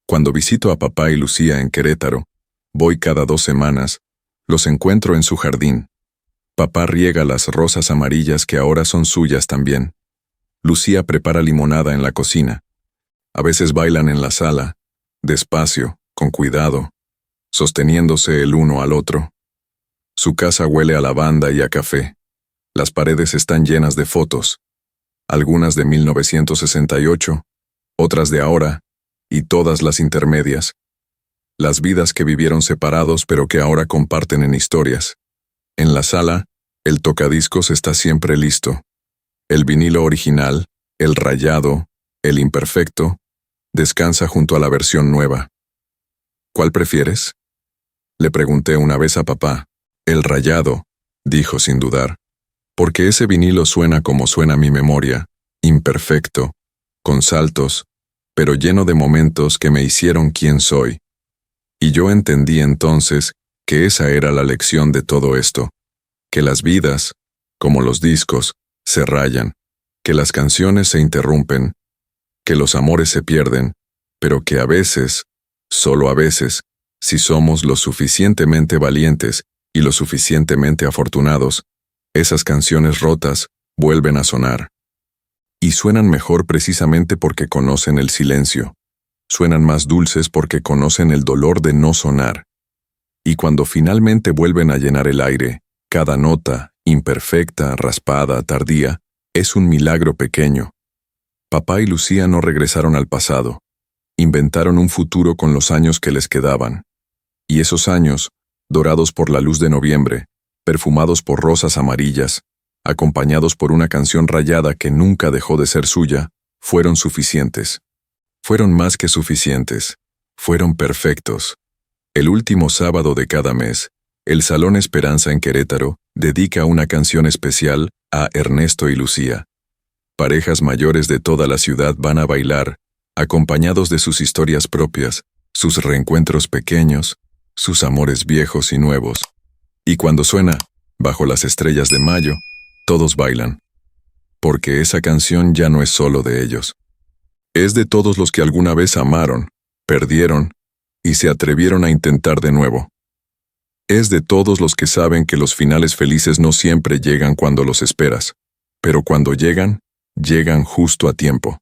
cuando visito a papá y Lucía en Querétaro, voy cada 2 semanas, los encuentro en su jardín. Papá riega las rosas amarillas que ahora son suyas también. Lucía prepara limonada en la cocina. A veces bailan en la sala, despacio, con cuidado, sosteniéndose el uno al otro. Su casa huele a lavanda y a café. Las paredes están llenas de fotos, algunas de 1968, otras de ahora, y todas las intermedias. Las vidas que vivieron separados pero que ahora comparten en historias. En la sala, el tocadiscos está siempre listo. El vinilo original, el rayado, el imperfecto, descansa junto a la versión nueva. ¿Cuál prefieres?, le pregunté una vez a papá. El rayado, dijo sin dudar, porque ese vinilo suena como suena mi memoria, imperfecto, con saltos, pero lleno de momentos que me hicieron quien soy. Y yo entendí entonces que esa era la lección de todo esto, que las vidas, como los discos, se rayan, que las canciones se interrumpen, que los amores se pierden, pero que a veces, solo a veces, si somos lo suficientemente valientes y lo suficientemente afortunados, esas canciones rotas vuelven a sonar. Y suenan mejor precisamente porque conocen el silencio. Suenan más dulces porque conocen el dolor de no sonar. Y cuando finalmente vuelven a llenar el aire, cada nota, imperfecta, raspada, tardía, es un milagro pequeño. Papá y Lucía no regresaron al pasado. Inventaron un futuro con los años que les quedaban. Y esos años, dorados por la luz de noviembre, perfumados por rosas amarillas, acompañados por una canción rayada que nunca dejó de ser suya, fueron suficientes. Fueron más que suficientes. Fueron perfectos. El último sábado de cada mes, el Salón Esperanza en Querétaro dedica una canción especial a Ernesto y Lucía. Parejas mayores de toda la ciudad van a bailar, acompañados de sus historias propias, sus reencuentros pequeños, sus amores viejos y nuevos. Y cuando suena, bajo las estrellas de mayo, todos bailan. Porque esa canción ya no es solo de ellos. Es de todos los que alguna vez amaron, perdieron y se atrevieron a intentar de nuevo. Es de todos los que saben que los finales felices no siempre llegan cuando los esperas, pero cuando llegan, llegan justo a tiempo.